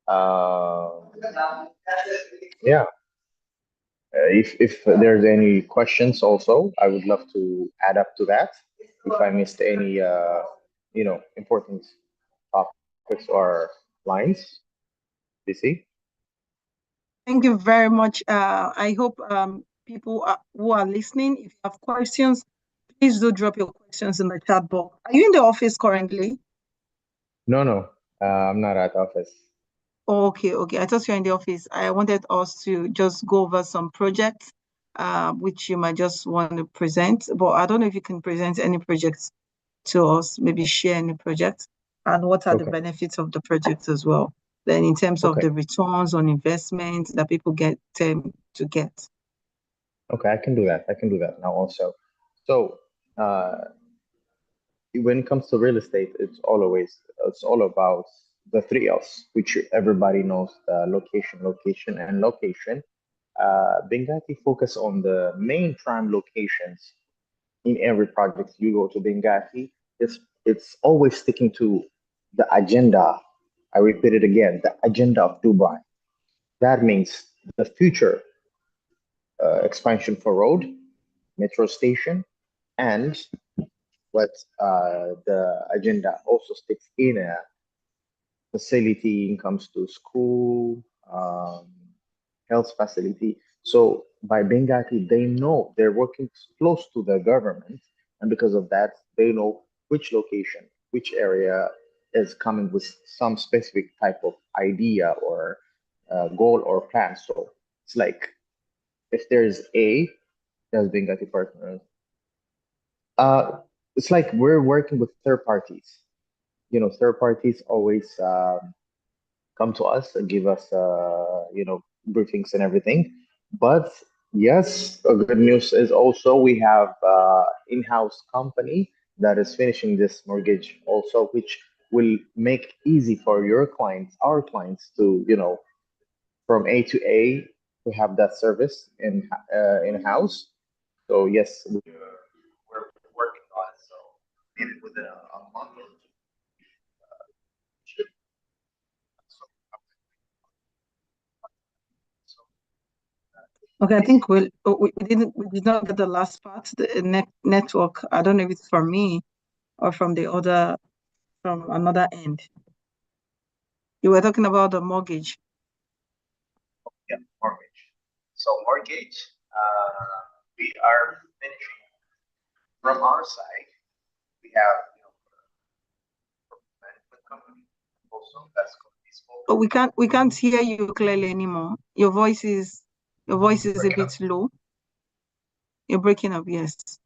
Uh, yeah. If there's any questions, also, I would love to add up to that. If I missed any, important topics or lines, DC. Thank you very much. I hope people who are listening, if you have questions, please do drop your questions in the chat box. Are you in the office currently? No, no, I'm not at office. Okay, okay. I thought you were in the office. I wanted us to just go over some projects, which you might just want to present, but I don't know if you can present any projects to us, maybe share any projects, and what are the Okay, benefits of the projects as well. Then in terms of okay, the returns on investment that people get to get. okay. I can do that. I can do that now also. So, uh, when it comes to real estate, it's all about the three L's, which everybody knows: location, location, and location. Benghazi focus on the main prime locations in every project you go to Benghazi. It's always sticking to the agenda. I repeat it again: the agenda of Dubai. That means the future expansion for road, metro station, and what the agenda also sticks in a facility comes to school, health facility. So by Benghazi, they know they're working close to the government, and because of that, they know which location, which area is coming with some specific type of idea or goal or plan. So it's like if there's A, there's Benghazi partners. Uh, it's like we're working with third parties. Third parties always come to us and give us, briefings and everything. But yes, a good news is also we have in-house company that is finishing this mortgage also, which will make easy for your clients, our clients, to from A to A to have that service in house. So yes, we're working on it. So maybe within a month or two. Okay, I think we did not get the last part, the network. I don't know if it's from me or from the other from another end. You were talking about the mortgage. Yeah, mortgage. So mortgage, we are finishing from our side. We have, management company. Also, that's going to be spoken. But we can't hear you clearly anymore. Your voice is a Breaking up. bit low. You're breaking up, yes.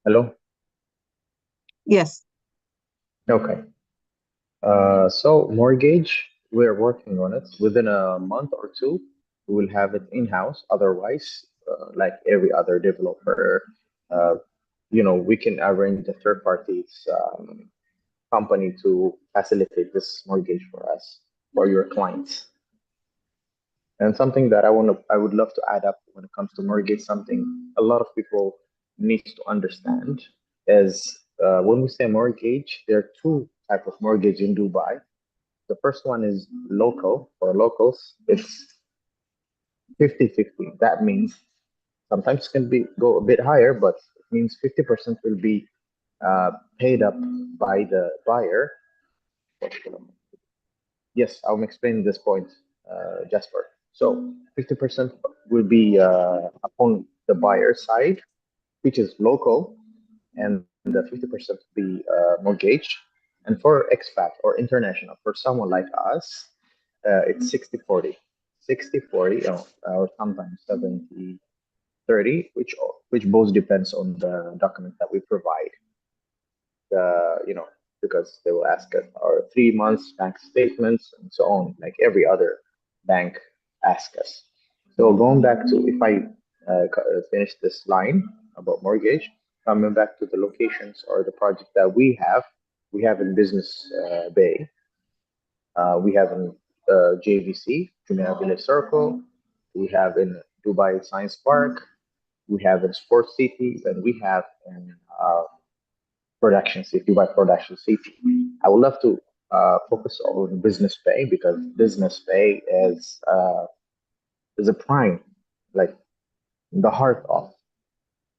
Hello. Yes. Okay. So mortgage, we're working on it. Within a month or two, we will have it in-house. Otherwise, like every other developer, uh, we can arrange the third parties company to facilitate this mortgage for us, for your clients. And something that I would love to add up when it comes to mortgage, something a lot of people needs to understand is when we say mortgage, there are two type of mortgage in Dubai. The first one is local for locals. It's 50-50. That means sometimes it can be go a bit higher, but it means 50% will be paid up by the buyer. Yes, I'm explaining this point, Jasper. So 50% will be upon the buyer side, which is local, and the 50% will be mortgage. And for expat or international, for someone like us, it's 60-40. 60-40, or sometimes 70-30, which both depends on the document that we provide. Because they will ask us our 3 months bank statements and so on, like every other bank asks us. So going back to, if I finish this line about mortgage, coming back to the locations or the project that we have in Business Bay, we have in JVC, Jumeirah Village Circle, we have in Dubai Science Park, we have in Sports City, and we have in Production City, by Production City. I would love to focus on Business Bay because Business Bay is a prime, like the heart of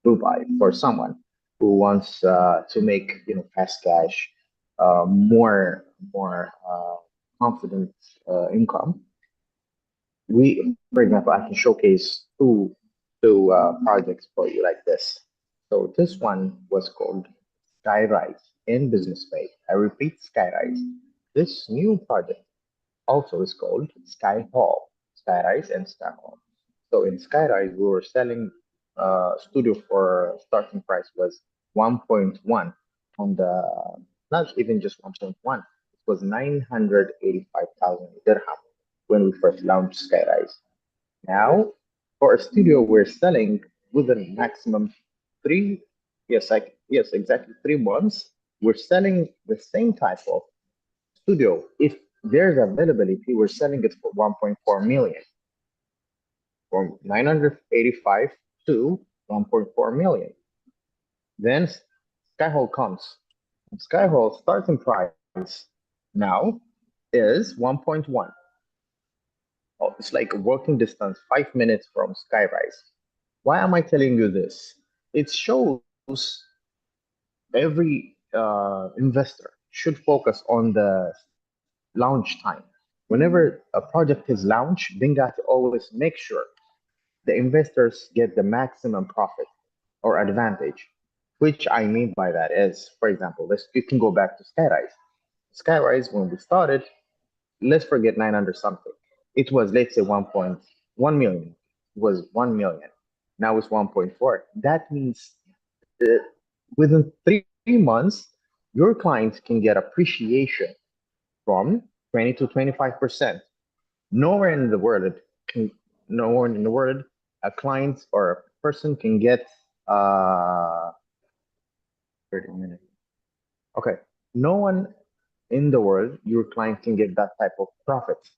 Dubai for someone who wants to make fast cash, more confident income. For example, I can showcase two projects for you like this. So this one was called Skyrise in Business Bay. I repeat, Skyrise. This new project also is called Sky Hall, Skyrise and Sky Hall. So in Skyrise, we were selling studio for starting price was 1.1 on the, not even just 1.1, it was 985,000 dirham when we first launched Skyrise. Now, for a studio, we're selling within maximum three, yes, exactly 3 months. We're selling the same type of studio. If there's availability, we're selling it for 1.4 million, from 985 to 1.4 million. Then Skyhall comes. Skyhall starting price now is 1.1. Oh, it's like a walking distance, 5 minutes from Skyrise. Why am I telling you this? It shows every investor should focus on the launch time. Whenever a project is launched, then got to always make sure the investors get the maximum profit or advantage. Which I mean by that is, for example, you can go back to Skyrise. Skyrise, when we started, let's forget 900 something. It was, let's say, 1.1 million. It was 1 million. Now it's 1.4. That means within 3 months, your clients can get appreciation from 20 to 25%. Nowhere in the world, can, nowhere in the world, a client or a person can get 30 minutes. Okay, no one in the world, your client can get that type of profit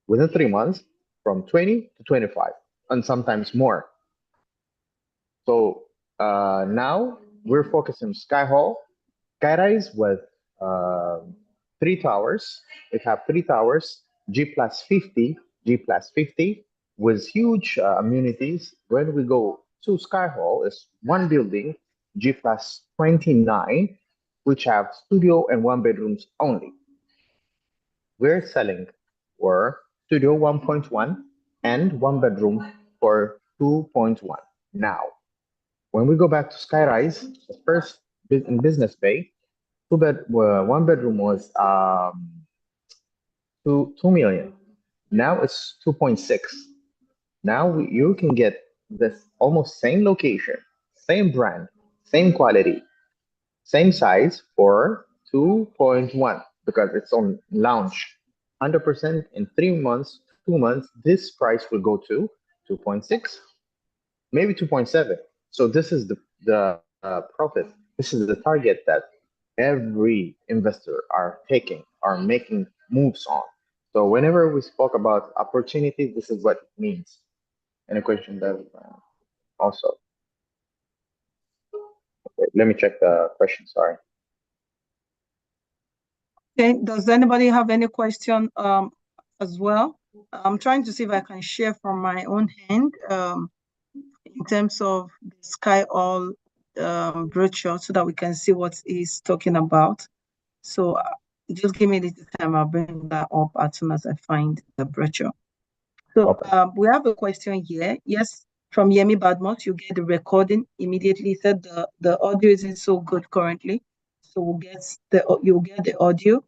within 3 months from 20 to 25 and sometimes more. So now we're focusing on Sky Hall, Skyrise with uh, 3 towers. It have 3 towers, G plus 50, G plus 50 with huge amenities. When we go to Sky Hall, it's one building G plus 29, which have studio and one bedrooms only. We're selling for studio 1.1 and one bedroom for 2.1. Now, when we go back to Skyrise, the first in Business Bay, one bedroom was 2 million. Now it's 2.6. Now you can get this almost same location, same brand, same quality, same size for 2.1 because it's on launch. 100% in 3 months, 2 months, this price will go to 2.6, maybe 2.7. So this is the profit. This is the target that every investor are taking, are making moves on. So whenever we spoke about opportunity, this is what it means. Any question that also? Okay, let me check the question. Sorry. Okay, does anybody have any question as well? I'm trying to see if I can share from my own hand in terms of the Sky All brochure so that we can see what he's talking about. So just give me a little time, I'll bring that up as soon as I find the brochure. So Okay. we have a question here. Yes, from Yemi Badmos, you get the recording immediately. He said the audio isn't so good currently. So you'll get the audio,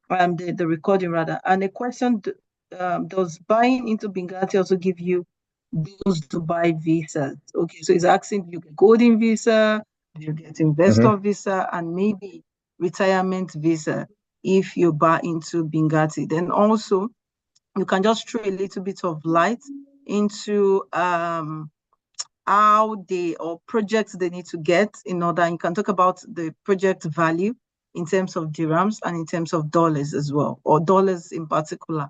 the recording rather. And the question, does buying into Benghazi also give you those Dubai visas? Okay, so he's asking, do you get golden visa, do you get investor Mm-hmm. visa, and maybe retirement visa if you buy into Benghazi? Then also, you can just throw a little bit of light into how they or projects they need to get in order. And you can talk about the project value in terms of dirhams and in terms of dollars as well, or dollars in particular.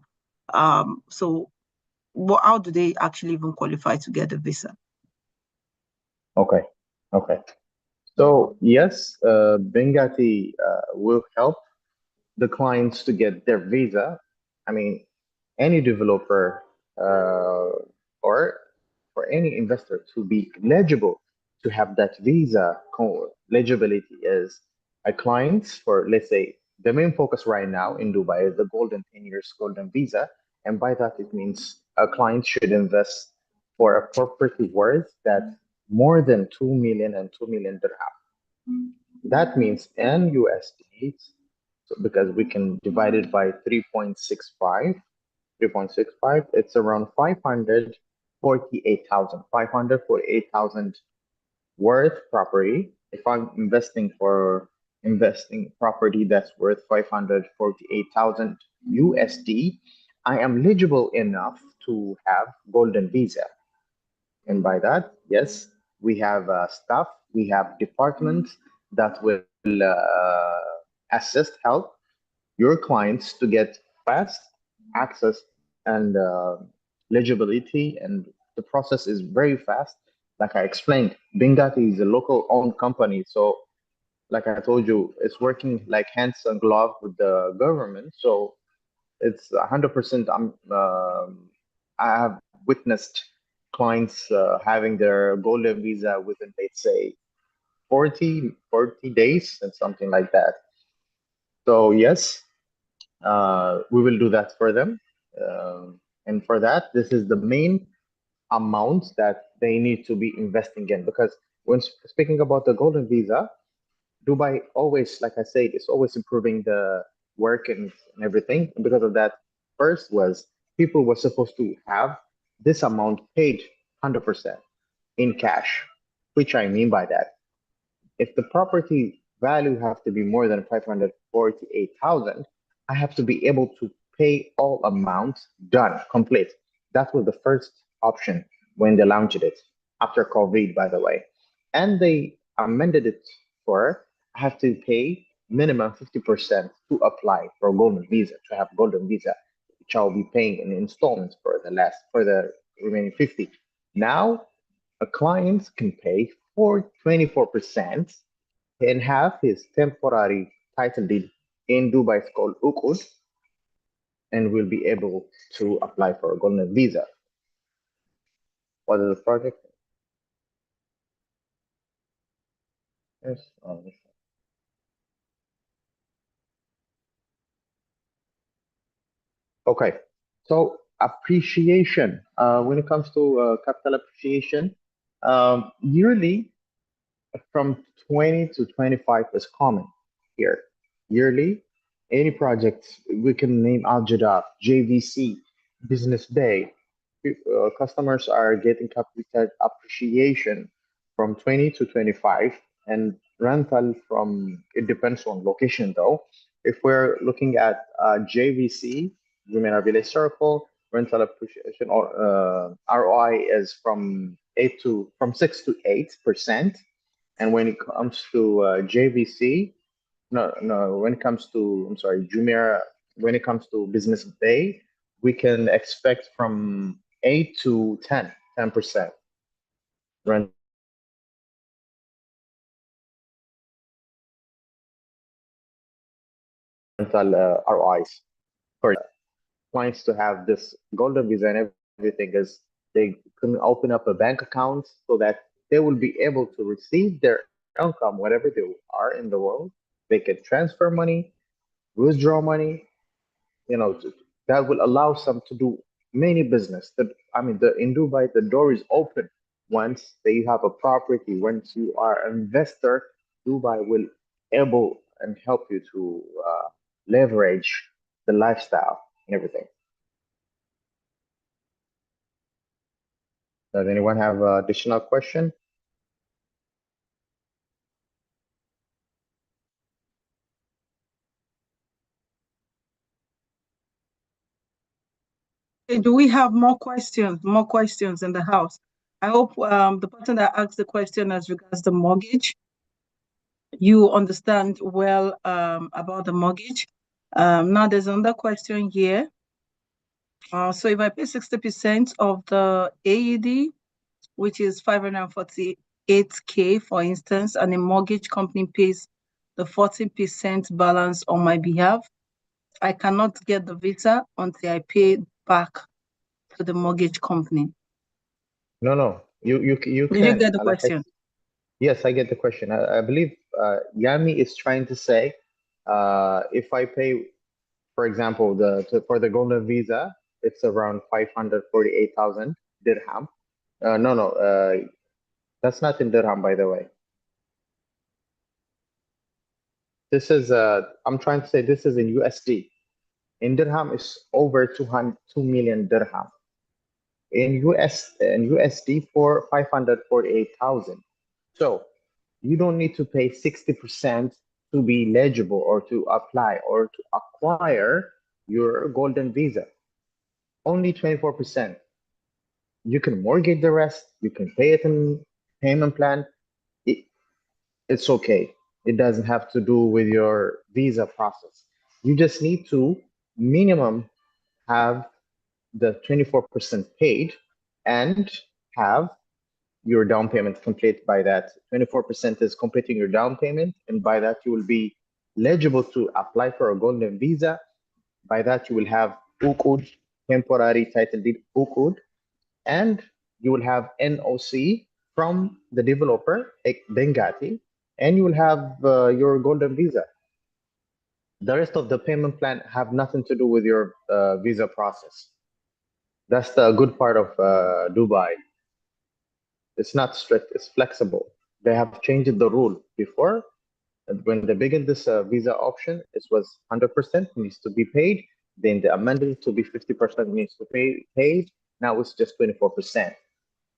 So how do they actually even qualify to get a visa? Okay. Okay. So yes, Benghazi will help the clients to get their visa. I mean, any developer or for any investor to be eligible to have that visa eligibility is a client for, let's say, the main focus right now in Dubai is the golden 10 years golden visa. And by that, it means a client should invest for a property worth that more than 2 million and 2 million dirham. That means in USD, so because we can divide it by 3.65, it's around 548,000 worth property. If I'm investing property that's worth 548,000 USD, I am eligible enough to have golden visa. And by that, yes, we have staff, we have departments that will assist, help your clients to get fast access and legibility. And the process is very fast. Like I explained, Bingati is a local owned company. So, like I told you, it's working like hands and glove with the government. So, it's 100%. I have witnessed clients having their golden visa within, let's say, 40 days and something like that. So yes, we will do that for them. And for that, this is the main amount that they need to be investing in. Because when speaking about the golden visa, Dubai always, like I said, is always improving the work and everything. And because of that, first was people were supposed to have this amount paid 100% in cash. Which I mean by that, if the property value have to be more than 548,000, I have to be able to pay all amounts done, complete. That was the first option when they launched it after COVID, by the way. And they amended it for I have to pay minimum 50% to apply for a golden visa, to have golden visa, which I'll be paying in installments for the remaining 50. Now a client can pay for 24% and have his temporary title deed in Dubai. It's called Uqud, and will be able to apply for a golden visa. What is the project? Yes. Okay. So appreciation. When it comes to capital appreciation, yearly from 20 to 25 is common here. Yearly, any projects we can name Algida, JVC, Business Day. Customers are getting capital appreciation from 20 to 25 and rental from, it depends on location though. If we're looking at JVC, Jumeirah Village Circle, rental appreciation or ROI is from 6 to 8%. And when it comes to JVC, no, when it comes to, I'm sorry, Jumeirah, when it comes to Business Day, we can expect from 8 to 10% rental ROIs for clients to have this golden visa and everything is they can open up a bank account so that they will be able to receive their income wherever they are in the world. They can transfer money, withdraw money, that will allow some to do many business. In Dubai, the door is open. Once they have a property, once you are an investor, Dubai will able and help you to leverage the lifestyle and everything. Does anyone have additional question? Do we have more questions? More questions in the house? I hope the person that asked the question as regards the mortgage, you understand well about the mortgage. Now there's another question here. So if I pay 60% of the AED, which is 548K, for instance, and a mortgage company pays the 14% balance on my behalf, I cannot get the visa until I pay back to the mortgage company. No. You Did you can. get the question? Yes, I get the question. I believe Yami is trying to say if I pay, for example, for the golden visa, it's around 548,000 dirham. No, that's not in dirham, by the way. This is I'm trying to say this is in USD. In dirham, is over 2 million dirham. In USD for 548,000. So you don't need to pay 60% to be eligible or to apply or to acquire your golden visa. Only 24%. You can mortgage the rest, you can pay it in payment plan. It's okay. It doesn't have to do with your visa process. You just need to minimum have the 24% paid and have your down payment complete by that. 24% is completing your down payment, and by that you will be eligible to apply for a golden visa. By that you will have ukud, temporary title deed ukud, and you will have NOC from the developer, Bengati, and you will have your golden visa. The rest of the payment plan have nothing to do with your visa process. That's the good part of Dubai. It's not strict, it's flexible. They have changed the rule before. When they began this visa option, it was 100% needs to be paid. Then they amended it to be 50% needs to be paid. Now it's just 24%.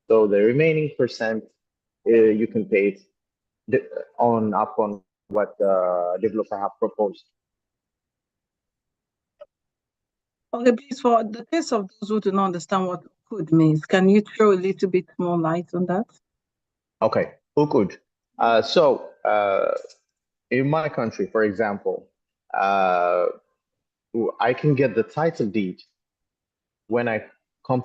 So the remaining percent, you can pay it on upon what the developer have proposed. Okay, please, for the case of those who do not understand what ukud means, can you throw a little bit more light on that? Okay, ukud. In my country, for example, I can get the title deed when I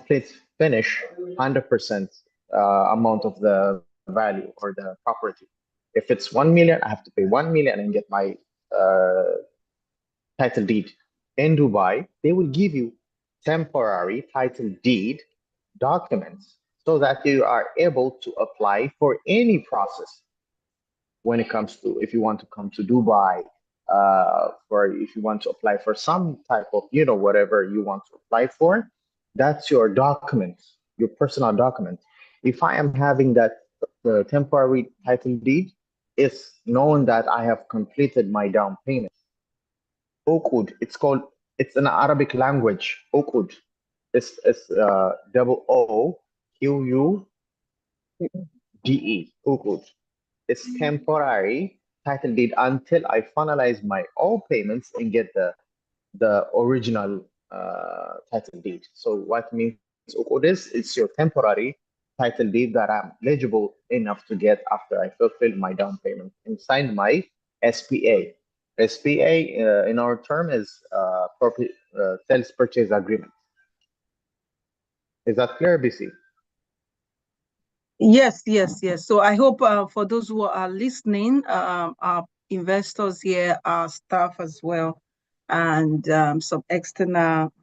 finish 100% amount of the value or the property. If it's 1 million, I have to pay 1 million and get my title deed. In Dubai, they will give you temporary title deed documents so that you are able to apply for any process. when it comes to if you want to come to Dubai, for if you want to apply for some type of, whatever you want to apply for, that's your document, your personal document. If I am having that temporary title deed, it's known that I have completed my down payment. Uqud, it's an Arabic language. Uqud. It's double O Q U D E. Uqud. It's temporary title deed until I finalize my all payments and get the original title deed. So what means uqud is, it's your temporary title deed that I'm eligible enough to get after I fulfill my down payment and sign my SPA. SPA in our term is sales purchase agreement. Is that clear, BC? Yes, yes, yes. So I hope for those who are listening, our investors here, our staff as well, and some external,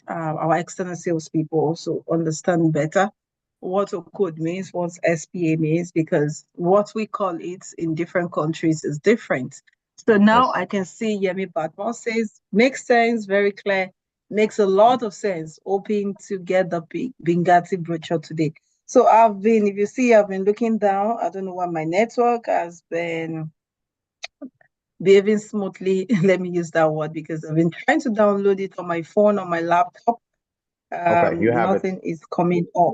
our external salespeople also understand better what a code means, what SPA means, because what we call it in different countries is different. So now Yes. I can see Yemi Batman says, makes sense, very clear, makes a lot of sense, hoping to get the Bingati brochure today. So if you see, I've been looking down. I don't know why my network has been behaving smoothly. Let me use that word because I've been trying to download it on my phone, on my laptop. Okay, you have it. Nothing is coming up.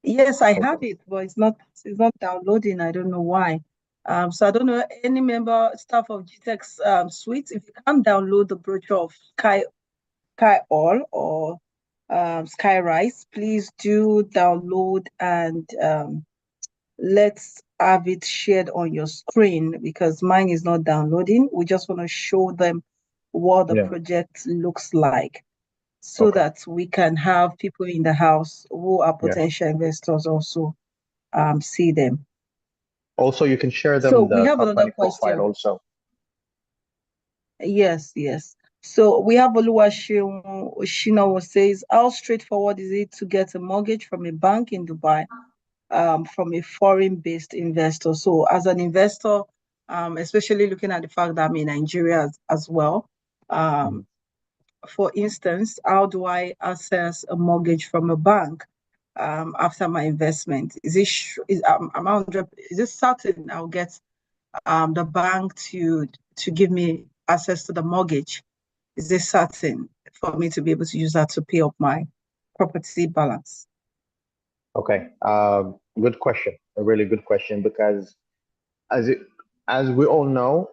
Yes, I have Okay. it, but it's not downloading. I don't know why. So I don't know any member staff of GTEx suite. If you can't download the brochure of Sky All or Sky Rise, please do download and let's have it shared on your screen because mine is not downloading. We just want to show them what the Yeah. project looks like so Okay. that we can have people in the house who are Yeah. potential investors also see them. Also, you can share So them we the have another company profile question. also. Yes, yes. So we have Oluwaseun Oshinawo says, how straightforward is it to get a mortgage from a bank in Dubai from a foreign-based investor? So as an investor, especially looking at the fact that I'm in Nigeria as well, Mhm. for instance, how do I access a mortgage from a bank after my investment? Is it is it certain I'll get the bank to give me access to the mortgage? Is it certain for me to be able to use that to pay up my property balance? Okay. Good question. A really good question because as it, as we all know,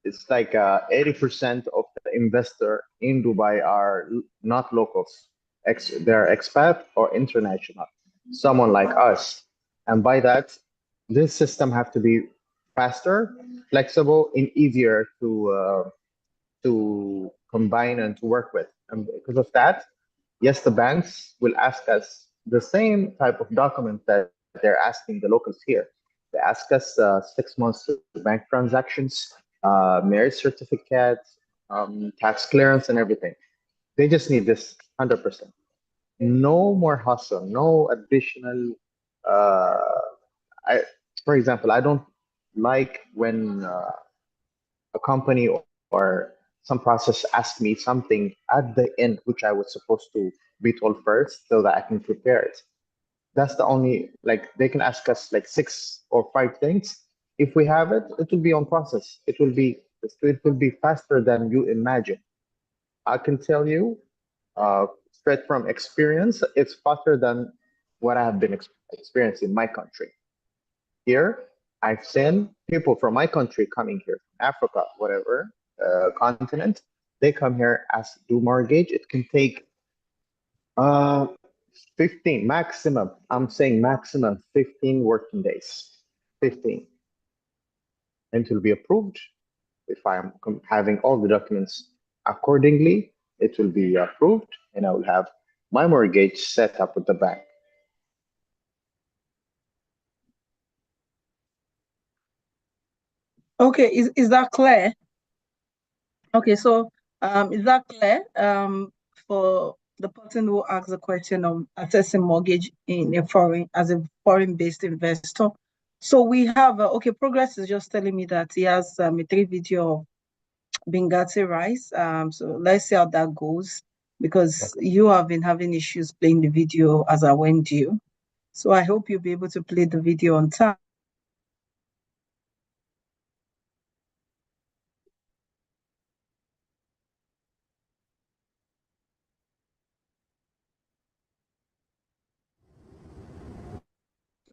it's like 80% of the investor in Dubai are not locals. They're expat or international, someone like us. And by that, this system have to be faster, flexible, and easier to combine and to work with. And because of that, yes, the banks will ask us the same type of document that they're asking the locals here. They ask us 6 months of bank transactions, marriage certificate, tax clearance, and everything. They just need this 100%. No more hustle, no additional. Uh, I, for example, I don't like when a company or some process asks me something at the end, which I was supposed to be told first so that I can prepare it. That's the only, like, they can ask us like 6 or 5 things. If we have it, it will be on process. It will be faster than you imagine. I can tell you, straight from experience, it's faster than what I have been experiencing in my country. Here, I've seen people from my country coming here, Africa, whatever continent. They come here as do mortgage. It can take uh 15 maximum. I'm saying maximum 15 working days. 15 and it will be approved. If I'm having all the documents accordingly, it will be approved, and I will have my mortgage set up with the bank. Okay, is that clear? Okay, so is that clear for the person who asked the question of assessing mortgage in a foreign as a foreign-based investor? So we have, okay, Progress is just telling me that he has a 3 video of Bengati rice. So let's see how that goes, because you have been having issues playing the video as I went you. So I hope you'll be able to play the video on time.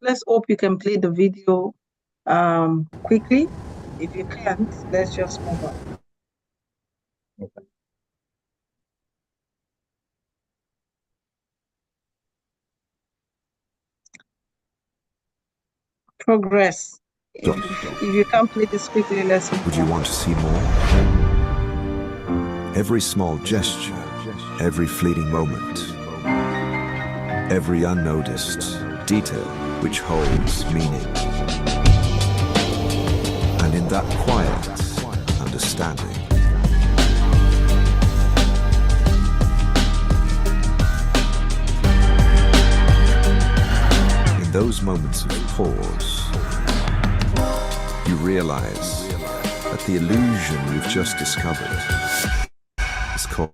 Let's hope you can play the video quickly. If you can't, let's just move on. Okay. Progress. If you can't play this quickly, let's move Would you on. want to see more? Every small gesture, every fleeting moment, every unnoticed detail which holds meaning. And in that quiet understanding, in those moments of pause, you realize that the illusion you've just discovered is called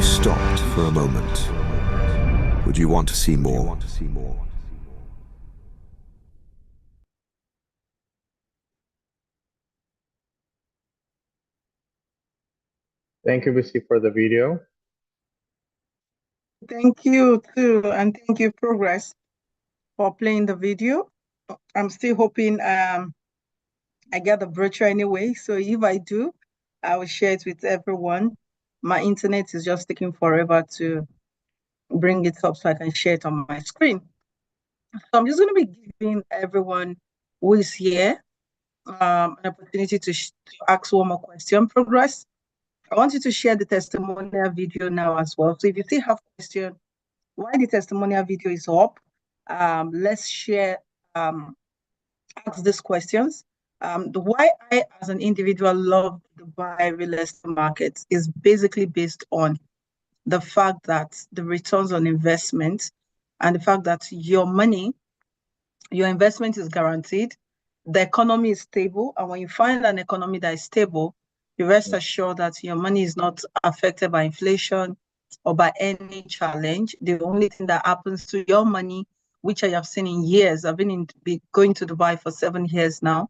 stopped for a moment. Would you want to see more? Thank you, Bissy, for the video. Thank you too, and thank you, Progress, for playing the video. I'm still hoping I get the brochure anyway. So if I do, I will share it with everyone. My internet is just taking forever to bring it up so I can share it on my screen. So I'm just going to be giving everyone who is here an opportunity to ask one more question. Progress, I want you to share the testimonial video now as well. So if you still have questions, while the testimonial video is up, let's share, ask these questions. The why I, as an individual, love the Dubai real estate market is basically based on the fact that the returns on investment and the fact that your investment is guaranteed, the economy is stable, and when you find an economy that is stable, you rest assured that your money is not affected by inflation or by any challenge. The only thing that happens to your money, which I have seen in years, I've been going to Dubai for 7 years now.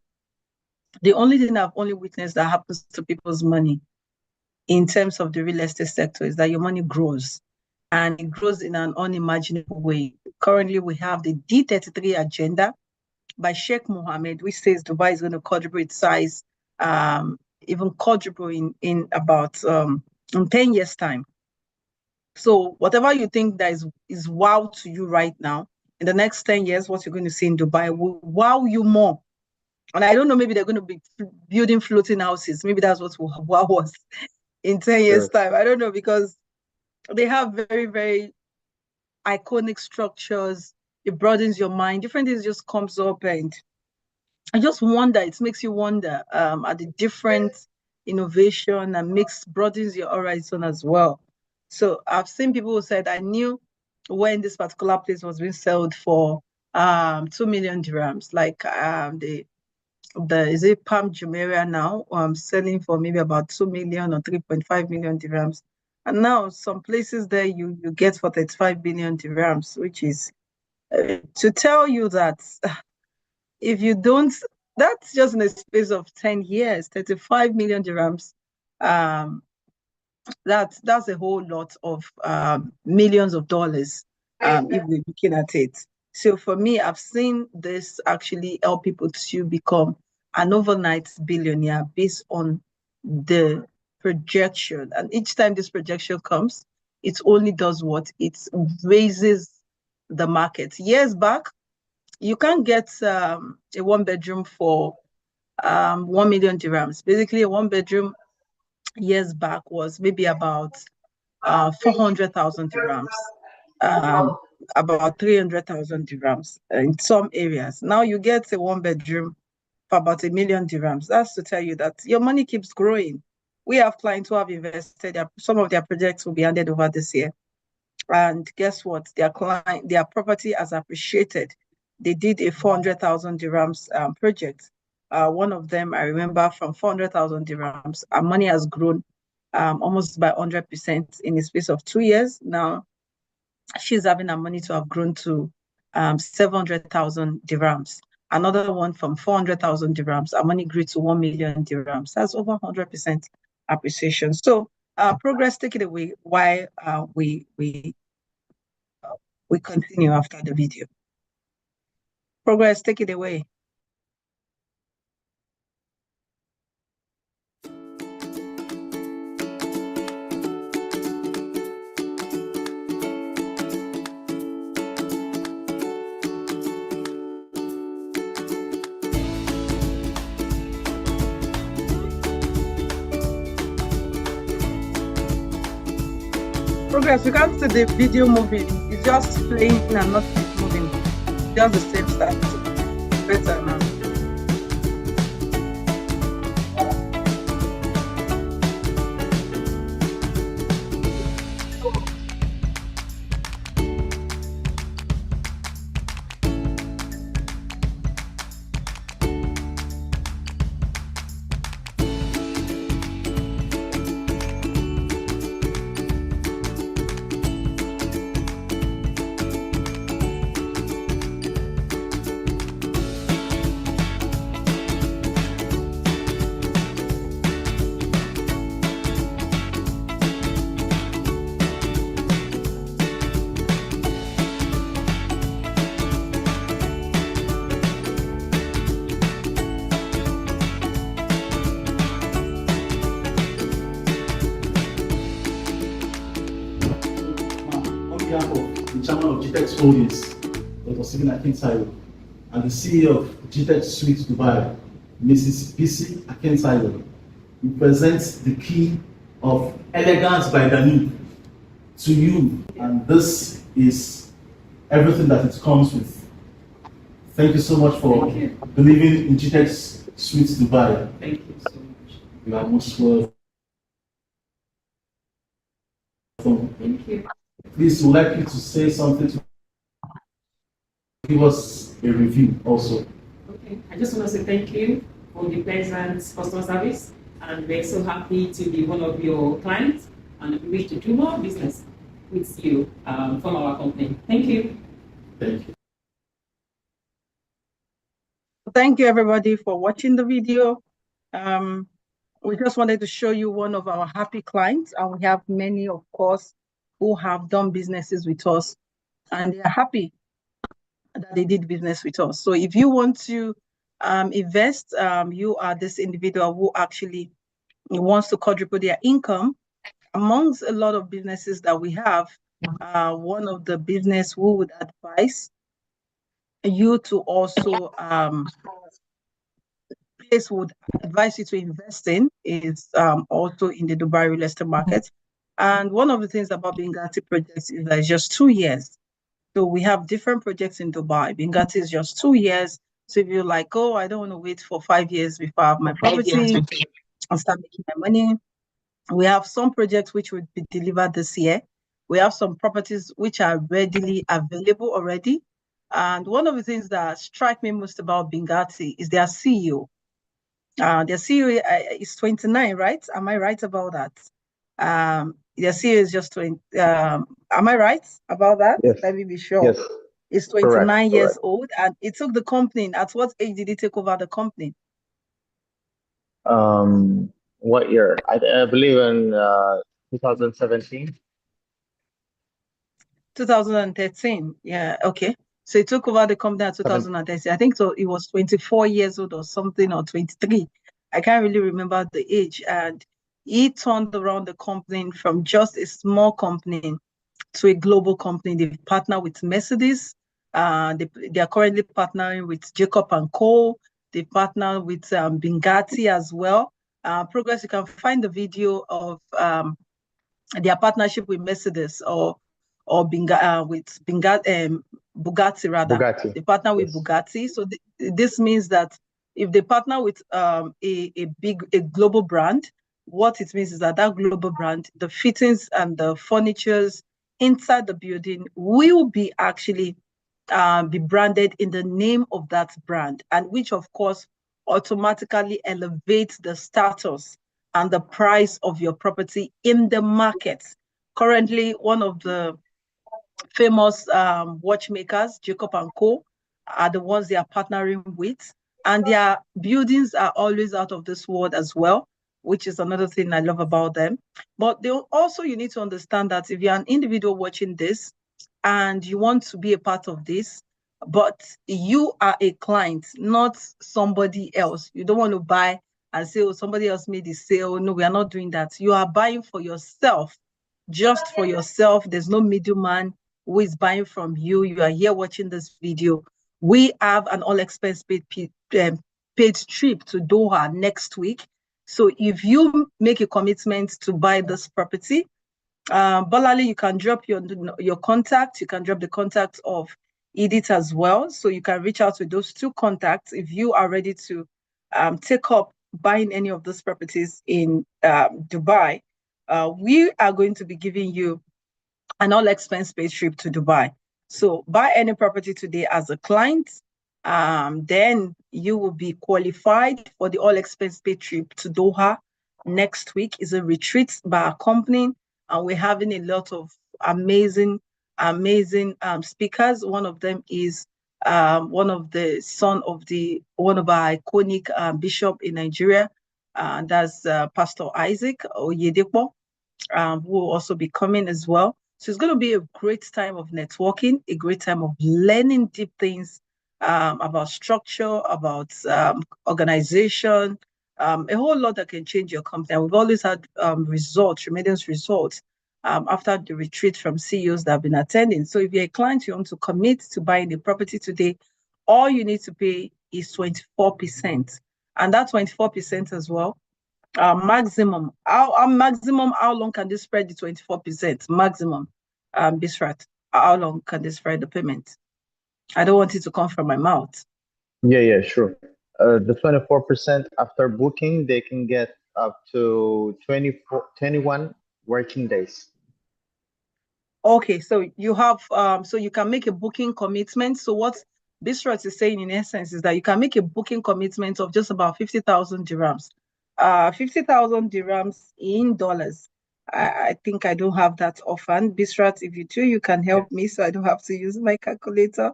The only thing I've only witnessed that happens to people's money in terms of the real estate sector is that your money grows, and it grows in an unimaginable way. Currently, we have the D33 agenda by Sheikh Mohammed, which says Dubai is going to quadruple its size, even quadruple in about in 10 years' time. So whatever you think that is wow to you right now, in the next 10 years, what you're going to see in Dubai will wow you more. And I don't know, maybe they're going to be building floating houses. Maybe that's what wow was in 10 years' time. I don't know, because they have very, very iconic structures. It broadens your mind. Different things just comes up, and I just wonder, it makes you wonder at the different innovation, and broadens your horizon as well. So I've seen people who said, I knew when this particular place was being sold for 2 million dirhams, like the is it Palm Jumeirah now selling for maybe about 2 million or 3.5 million dirhams. And now some places there you get for 35 billion dirhams, which is to tell you that if you don't, that's just in a space of 10 years, 35 million dirhams. Um, that's a whole lot of millions of dollars if we're looking at it. So for me, I've seen this actually help people to become an overnight billionaire based on the projection. And each time this projection comes, it only does what? It raises the market. Years back, You can't get a one bedroom for 1 million dirhams. Basically, a one bedroom years back was maybe about 400,000 dirhams, about 300,000 dirhams in some areas. Now you get a one bedroom for about 1 million dirhams. That's to tell you that your money keeps growing. We have clients who have invested, some of their projects will be handed over this year. And guess what? Their property has appreciated. They did a 400,000 dirhams project. One of them, I remember, from 400,000 dirhams, our money has grown almost by 100% in the space of 2 years. Now, she's having her money to have grown to 700,000 dirhams. Another one from 400,000 dirhams, our money grew to 1 million dirhams. That's over 100% appreciation. So progress, take it away while we continue after the video. Progress, take it away. Progress, you can't see the video moving. It's just playing and not moving. Just the same start. Better now. behalf of the chairman of GTEX Holdings, Dr. Stephen Akintayo, and the CEO of GTEX Suite Dubai, Mrs. Bisi Akintayo, we present the key of elegance by Dani to you, and this is everything that it comes with. Thank you so much for believing in GTEX Suite Dubai. Thank you so much. You are most welcome. Thank you. Please, we'd like you to say something to give us a review also. Okay, I just want to say thank you for the pleasant customer service, and we're so happy to be one of your clients, and we wish to do more business with you from our company. Thank you. Thank you. Thank you, everybody, for watching the video. We just wanted to show you one of our happy clients, and we have many, of course, who have done businesses with us, and they are happy that they did business with us. So if you want to invest, you are this individual who actually wants to quadruple their income. Amongst a lot of businesses that we have, one of the business we would advise you to also place would advise you to invest in is also in the Dubai real estate market. And one of the things about Bingati projects is that it's just 2 years. So we have different projects in Dubai. Bingati is just 2 years. So if you're like, oh, I don't want to wait for 5 years before I have my property and start making my money, we have some projects which will be delivered this year. We have some properties which are readily available already. And one of the things that strike me most about Bingati is their CEO. Their CEO is 29, right? Am I right about that? Their CEO is just 20. Am I right about that? Yes. Let me be sure. Yes. It's 29 Correct, years correct. old, and it took the company. At what age did he take over the company? What year? I believe in 2017. 2013. Yeah, okay. So he took over the company in 2013. I think so. It was 24 years old or something, or 23. I can't really remember the age. And he turned around the company from just a small company to a global company. They partner with Mercedes. They are currently partnering with Jacob and Co. They partner with Bingati as well. Progress, you can find the video of their partnership with Mercedes or with Bugatti rather. Bugatti. They partner with Yes. Bugatti. So this means that if they partner with a global brand, what it means is that global brand, the fittings and the furnitures inside the building will be actually be branded in the name of that brand, and which of course automatically elevates the status and the price of your property in the market. Currently, one of the famous watchmakers, Jacob and Co., are the ones they are partnering with, and their buildings are always out of this world as well, which is another thing I love about them. But they also, you need to understand that if you're an individual watching this and you want to be a part of this, but you are a client, not somebody else. You don't want to buy and say, oh, somebody else made the sale. No, we are not doing that. You are buying for yourself, just for yourself. There's no middleman who is buying from you. You are here watching this video. We have an all expense paid trip to Doha next week. So if you make a commitment to buy this property, Bolali, you can drop your contact. You can drop the contact of Edith as well. So you can reach out to those two contacts if you are ready to take up buying any of those properties in Dubai. We are going to be giving you an all expense paid trip to Dubai. So buy any property today as a client, then you will be qualified for the all expense paid trip to Doha next week. Is a retreat by our company, and we're having a lot of amazing speakers. One of them is one of the son of one of our iconic bishop in Nigeria, that's Pastor Isaac Oyedepo, who will also be coming as well. So it's going to be a great time of networking, a great time of learning deep things about structure, about organization, a whole lot that can change your company. And we've always had tremendous results after the retreat from CEOs that have been attending. So if you're a client, you want to commit to buying a property today, all you need to pay is 24%. And that 24% as well, maximum. How long can they spread the 24% maximum? Bisrat, how long can they spread the payment? I don't want it to come from my mouth. Yeah, sure. The 24% after booking, they can get up to 21 working days. Okay, so you have so you can make a booking commitment. So what Bisrat is saying in essence is that you can make a booking commitment of just about 50,000 dirhams. 50,000 dirhams in dollars. I think I don't have that offhand. Bisrat, if you do, you can help me so I don't have to use my calculator.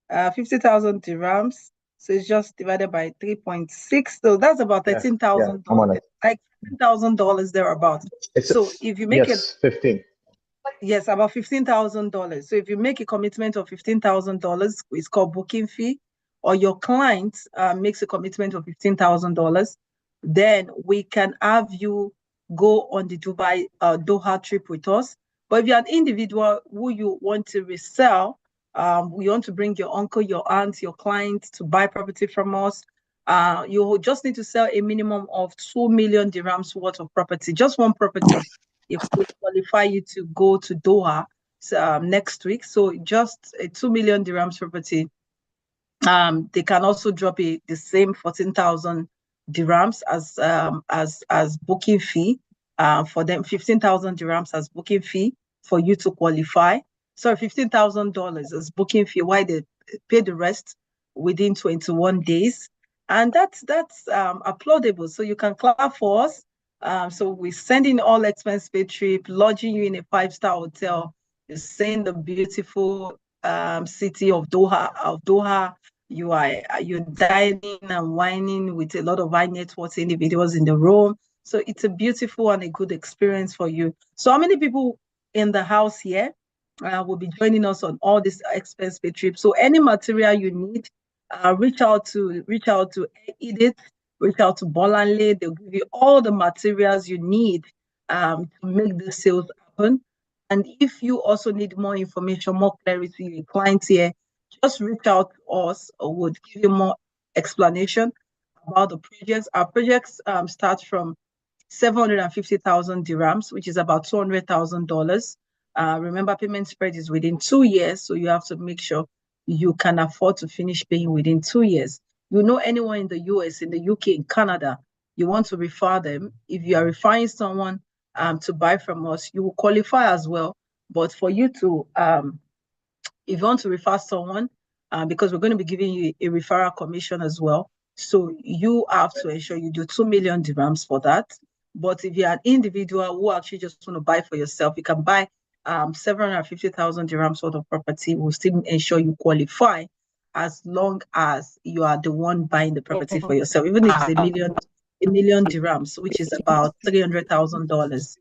50,000 dirhams. So it's just divided by 3.6. So that's about $13,000. I'm on it. Like $10,000 thereabouts. So if you make yes, 15. Yes, about $15,000. So if you make a commitment of $15,000, it's called booking fee, or your client makes a commitment of $15,000, then we can have you go on the Dubai Doha trip with us. But if you're an individual who you want to resell, we want to bring your uncle, your aunt, your client to buy property from us. You just need to sell a minimum of 2 million dirhams worth of property, just one property. If we qualify you to go to Doha next week, so just a 2 million dirhams property, they can also drop the same 14,000 dirhams as booking fee for them, 15,000 dirhams as booking fee for you to qualify. So $15,000 as booking fee, why they pay the rest within 21 days. And that's applaudable. So you can clap for us. So we're sending all expense paid trip, lodging you in a 5-star hotel. You're seeing the beautiful city of Doha. You're dining and wining with a lot of high net worth individuals in the room. So it's a beautiful and a good experience for you. So how many people in the house here will be joining us on all this expense paid trip? So any material you need, reach out to Edith, reach out to Bolanle. They'll give you all the materials you need to make the sales happen. And if you also need more information, more clarity, your clients here, just reach out to us, or would give you more explanation about the projects. Our projects start from 750,000 dirhams, which is about $200,000. Remember, payment spread is within 2 years, so you have to make sure you can afford to finish paying within 2 years. You know anyone in the US, in the UK, in Canada, you want to refer them. If you are referring someone to buy from us, you will qualify as well. But for you to if you want to refer someone, because we're going to be giving you a referral commission as well. So you have to ensure you do 2 million dirhams for that. But if you're an individual who actually just want to buy for yourself, you can buy 750,000 dirhams worth of property. We'll still ensure you qualify as long as you are the one buying the property for yourself. Even if it's a million dirhams, which is about $300,000,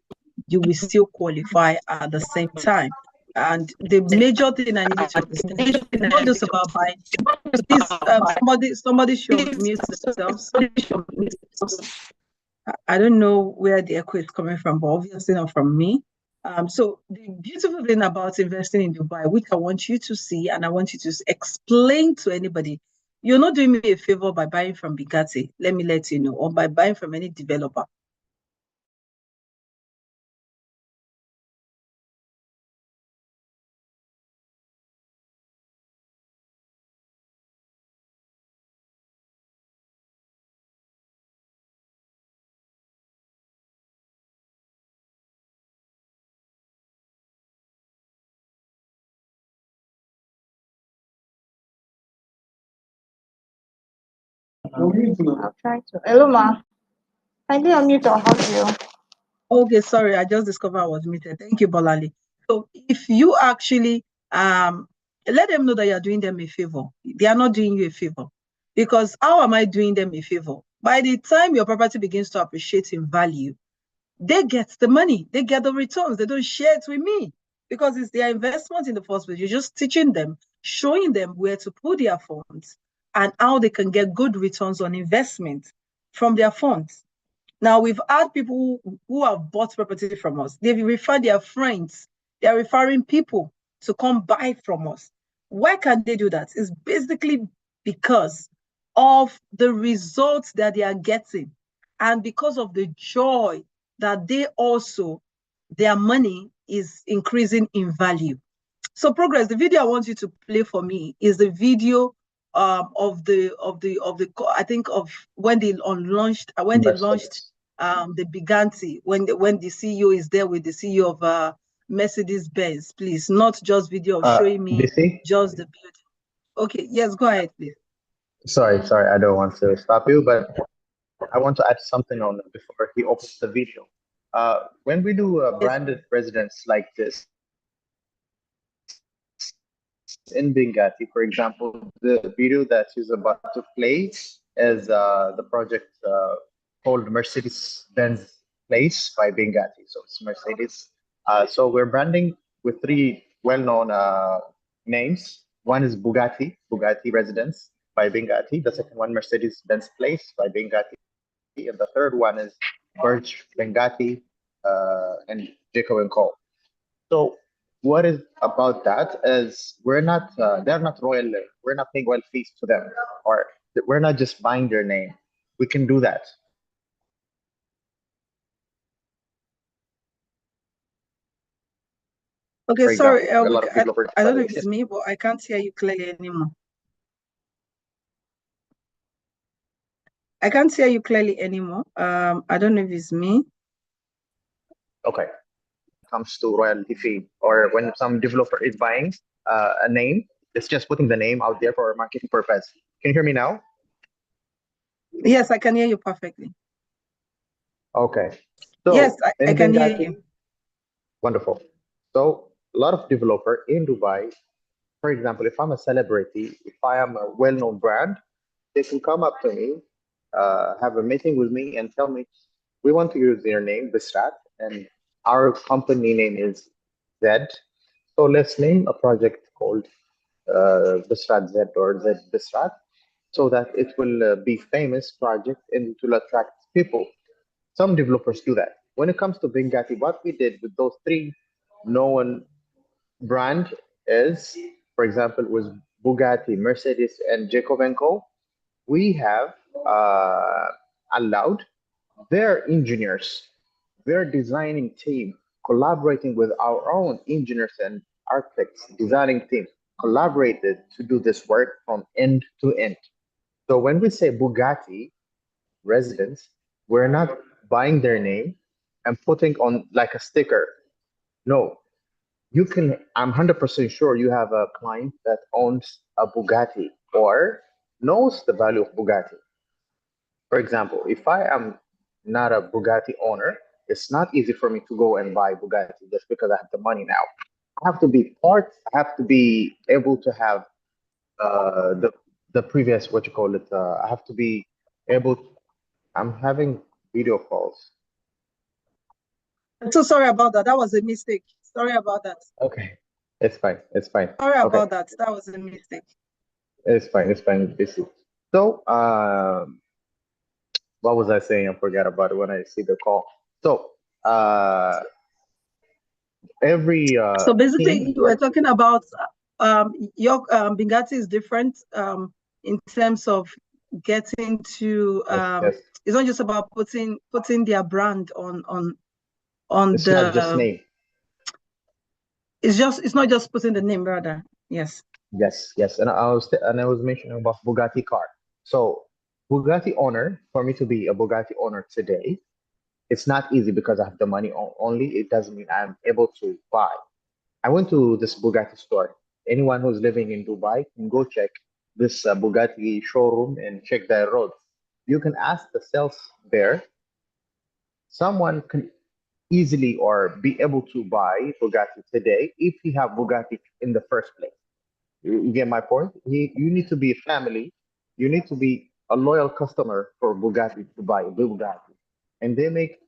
you will still qualify at the same time. And the major thing I need you to understand is it's not just about buying. Please, somebody should mute themselves. I don't know where the echo is coming from, but obviously not from me. So the beautiful thing about investing in Dubai, which I want you to see, and I want you to explain to anybody, you're not doing me a favor by buying from Bugatti, let me let you know, or by buying from any developer. I'll try to. Hello, ma. Kindly unmute or help you. Okay, sorry, I just discovered I was muted. Thank you, Bolali. So if you actually let them know that you're doing them a favor, they are not doing you a favor. Because how am I doing them a favor? By the time your property begins to appreciate in value, they get the money, they get the returns, they don't share it with me because it's their investment in the first place. You're just teaching them, showing them where to put their funds and how they can get good returns on investment from their funds. Now, we've had people who have bought property from us. They've referred their friends. They're referring people to come buy from us. Why can't they do that? It's basically because of the results that they are getting and because of the joy that their money is increasing in value. So Progress, the video I want you to play for me is the video of the I think of when they launched the Bugatti, when the CEO is there with the CEO of Mercedes Benz. Please, not just video of showing me DC? just the building. Okay, yes, go ahead, please. Sorry, I don't want to stop you, but I want to add something on it before he opens the video. When we do Yes. branded residence like this in Benghazi, for example, the video that is about to play is the project called Mercedes-Benz Place by Benghazi. So it's Mercedes. So we're branding with three well-known names. One is Bugatti Residence by Benghazi. The second one, Mercedes-Benz Place by Benghazi. And the third one is Burj Benghazi and Jacob and Co. So what is about that is they're not royal. We're not paying royal fees to them, or we're not just buying their name. We can do that. Okay, For sorry, example, a lot of I developers don't know if it's me, but I can't hear you clearly anymore. I can't hear you clearly anymore. I don't know if it's me. Okay. Comes to royalty fee, or when some developer is buying a name, it's just putting the name out there for marketing purpose. Can you hear me now? Yes, I can hear you perfectly. Okay. So yes, I can hear Benghazi, you. wonderful. So a lot of developer in Dubai, for example, if I'm a celebrity, if I am a well-known brand, they can come up to me, have a meeting with me, and tell me, we want to use their name, Bisrat, and our company name is Z. So let's name a project called Bisrat Z or Z Bisrat, so that it will be famous project and it will attract people. Some developers do that. When it comes to Benghazi, what we did with those three known brand is, for example, was Bugatti, Mercedes, and Jacob and Co., we have allowed their engineers, their designing team, collaborating with our own engineers and architects, designing team, collaborated to do this work from end to end. So when we say Bugatti residents, we're not buying their name and putting on like a sticker. No, you can, I'm 100% sure you have a client that owns a Bugatti or knows the value of Bugatti. For example, if I am not a Bugatti owner, it's not easy for me to go and buy Bugatti just because I have the money now. I have to be part, I have to be able to have the previous, what you call it, I have to be able, I'm having video calls. I'm so sorry about that. That was a mistake. Sorry about that. Okay, it's fine, it's fine. Sorry Okay, about that. That was a mistake. it's fine, it's fine. This is so. What was I saying? I forgot about it when I see the call. So, every So basically, team you were works. talking about your Bugatti is different in terms of getting to Yes, yes. it's not just about putting their brand on It's not just the name. it's not just putting the name rather. Yes. Yes, yes. And I was mentioning about Bugatti car. So Bugatti owner, for me to be a Bugatti owner today, it's not easy because I have the money only. It doesn't mean I'm able to buy. I went to this Bugatti store. Anyone who's living in Dubai can go check this Bugatti showroom and check their roads. You can ask the sales there. Someone can easily or be able to buy Bugatti today if you have Bugatti in the first place. You get my point? You need to be a family. You need to be a loyal customer for Bugatti to buy a Bugatti. And they make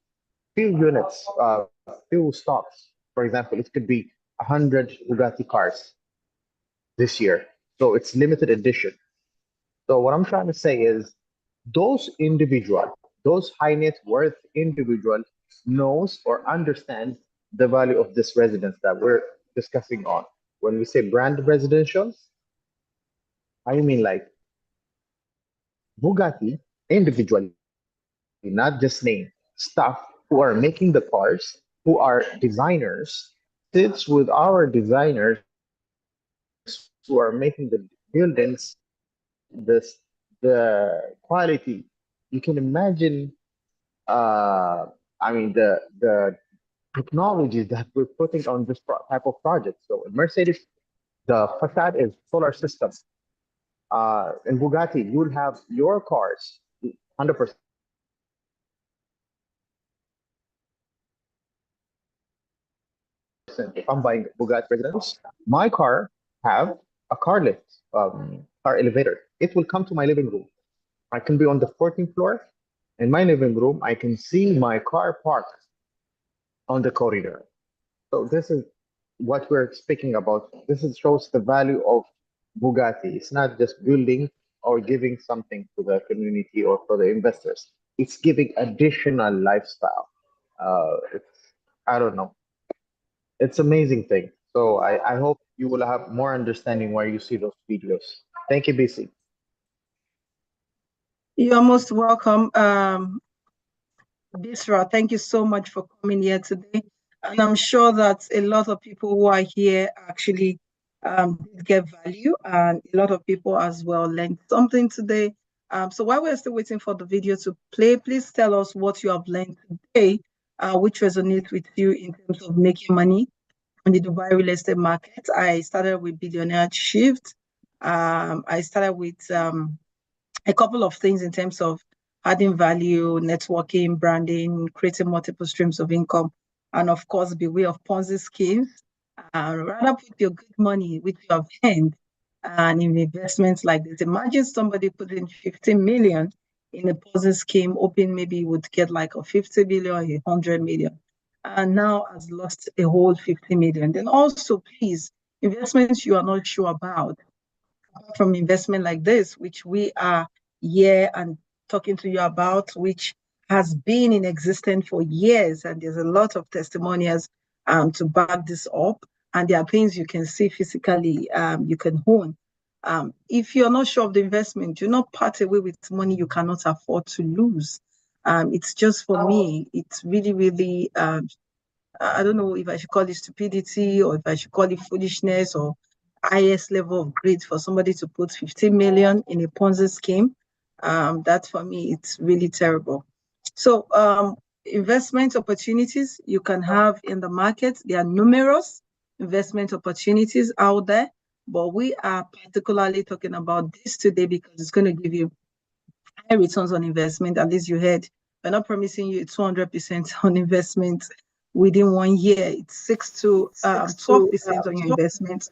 few units, few stocks. For example, it could be 100 Bugatti cars this year. So it's limited edition. So what I'm trying to say is those individual, those high net worth individual knows or understands the value of this residence that we're discussing on. When we say brand residentials, I mean like Bugatti individually, not just name, staff who are making the cars, who are designers, sits with our designers who are making the buildings, this the quality. You can imagine I mean the technology that we're putting on this type of project. So in Mercedes, the facade is solar system. In Bugatti, you'll have your cars 100%. If I'm buying Bugatti residence, my car have a car lift, car elevator. It will come to my living room. I can be on the 14th floor. In my living room, I can see my car parked on the corridor. So this is what we're speaking about. This is, shows the value of Bugatti. It's not just building or giving something to the community or for the investors. It's giving additional lifestyle. It's, I don't know. It's amazing thing. So I hope you will have more understanding where you see those videos. Thank you, BC. You're most welcome. Bisra, thank you so much for coming here today. And I'm sure that a lot of people who are here actually did get value, and a lot of people as well learned something today. So while we're still waiting for the video to play, please tell us what you have learned today, which resonates with you in terms of making money on the Dubai real estate market. I started with Billionaire Shift. I started with a couple of things in terms of adding value, networking, branding, creating multiple streams of income, and of course, beware of Ponzi schemes. Rather put your good money, which you have earned, and in investments like this. Imagine somebody putting 15 million in a Ponzi scheme, hoping maybe he would get like a 50 million, 100 million, and now has lost a whole 50 million. Then also, please, investments you are not sure about, from investment like this, which we are here and talking to you about, which has been in existence for years, and there's a lot of testimonials to back this up. And there are things you can see physically, you can own. If you're not sure of the investment, do not part away with money you cannot afford to lose. It's just for me, it's really, really, I don't know if I should call it stupidity or if I should call it foolishness or highest level of greed for somebody to put 15 million in a Ponzi scheme. That for me, it's really terrible. So investment opportunities you can have in the market, there are numerous investment opportunities out there, but we are particularly talking about this today because it's going to give you high returns on investment. At least you heard, we're not promising you 200% on investment within 1 year. It's 6 to 12% on your investment.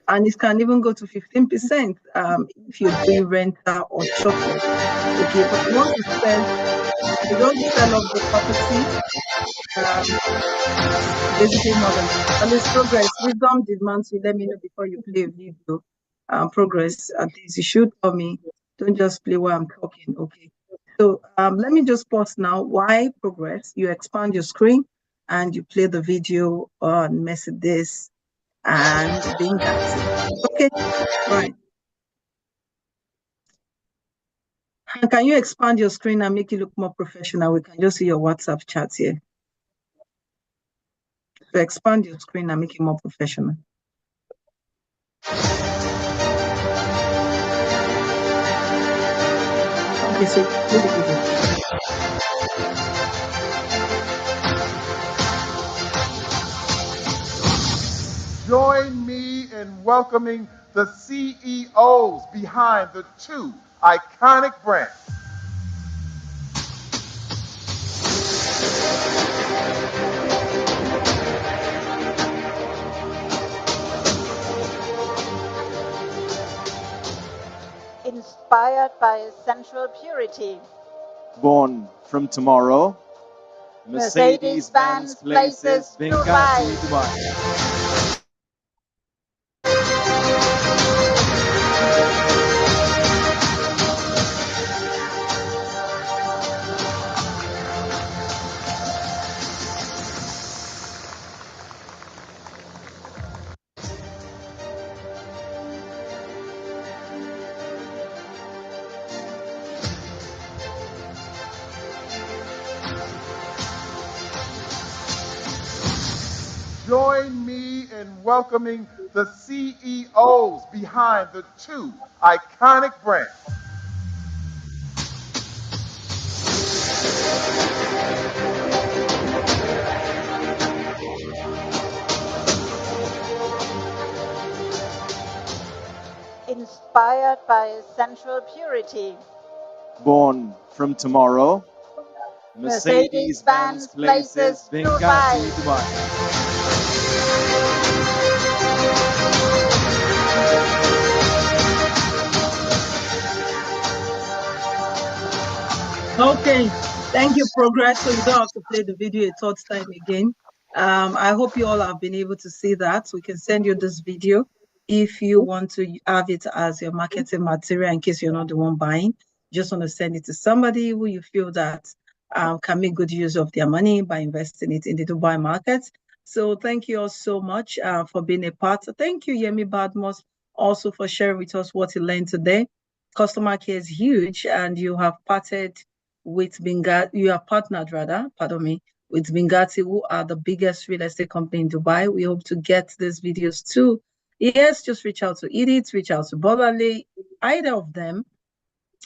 And it can even go to 15% if you're doing rental or short-term. Okay, but you don't sell off the property. It's basically more than that. And it's progress. Wisdom demands you let me know before you play a video. Progress, at least you should tell me. Don't just play while I'm talking. Okay. So let me just pause now. Why progress? You expand your screen and you play the video on Mercedes and Benghazi. Okay, right. And can you expand your screen and make it look more professional? We can just see your WhatsApp chat here. So expand your screen and make it more professional. Okay, so play the video. Join me in welcoming the CEOs behind the two iconic brands. Inspired by sensual purity. Born from tomorrow, Mercedes-Benz places Benghazi, Dubai. Join me in welcoming the CEOs behind the two iconic brands. Inspired by sensual purity. Born from tomorrow, Mercedes-Benz places Benghazi, Dubai. Okay, thank you, Progress. So you don't have to play the video a third time again. I hope you all have been able to see that. We can send you this video if you want to have it as your marketing material in case you're not the one buying. Just want to send it to somebody who you feel that can make good use of their money by investing it in the Dubai market. So thank you all so much for being a part. Thank you, Yemi Badmos, also for sharing with us what you learned today. Customer care is huge, and you have partnered with Benghazi, you are partnered rather, pardon me, with Benghazi, who are the biggest real estate company in Dubai. We hope to get these videos too. Yes, just reach out to Edith, reach out to Bolale, either of them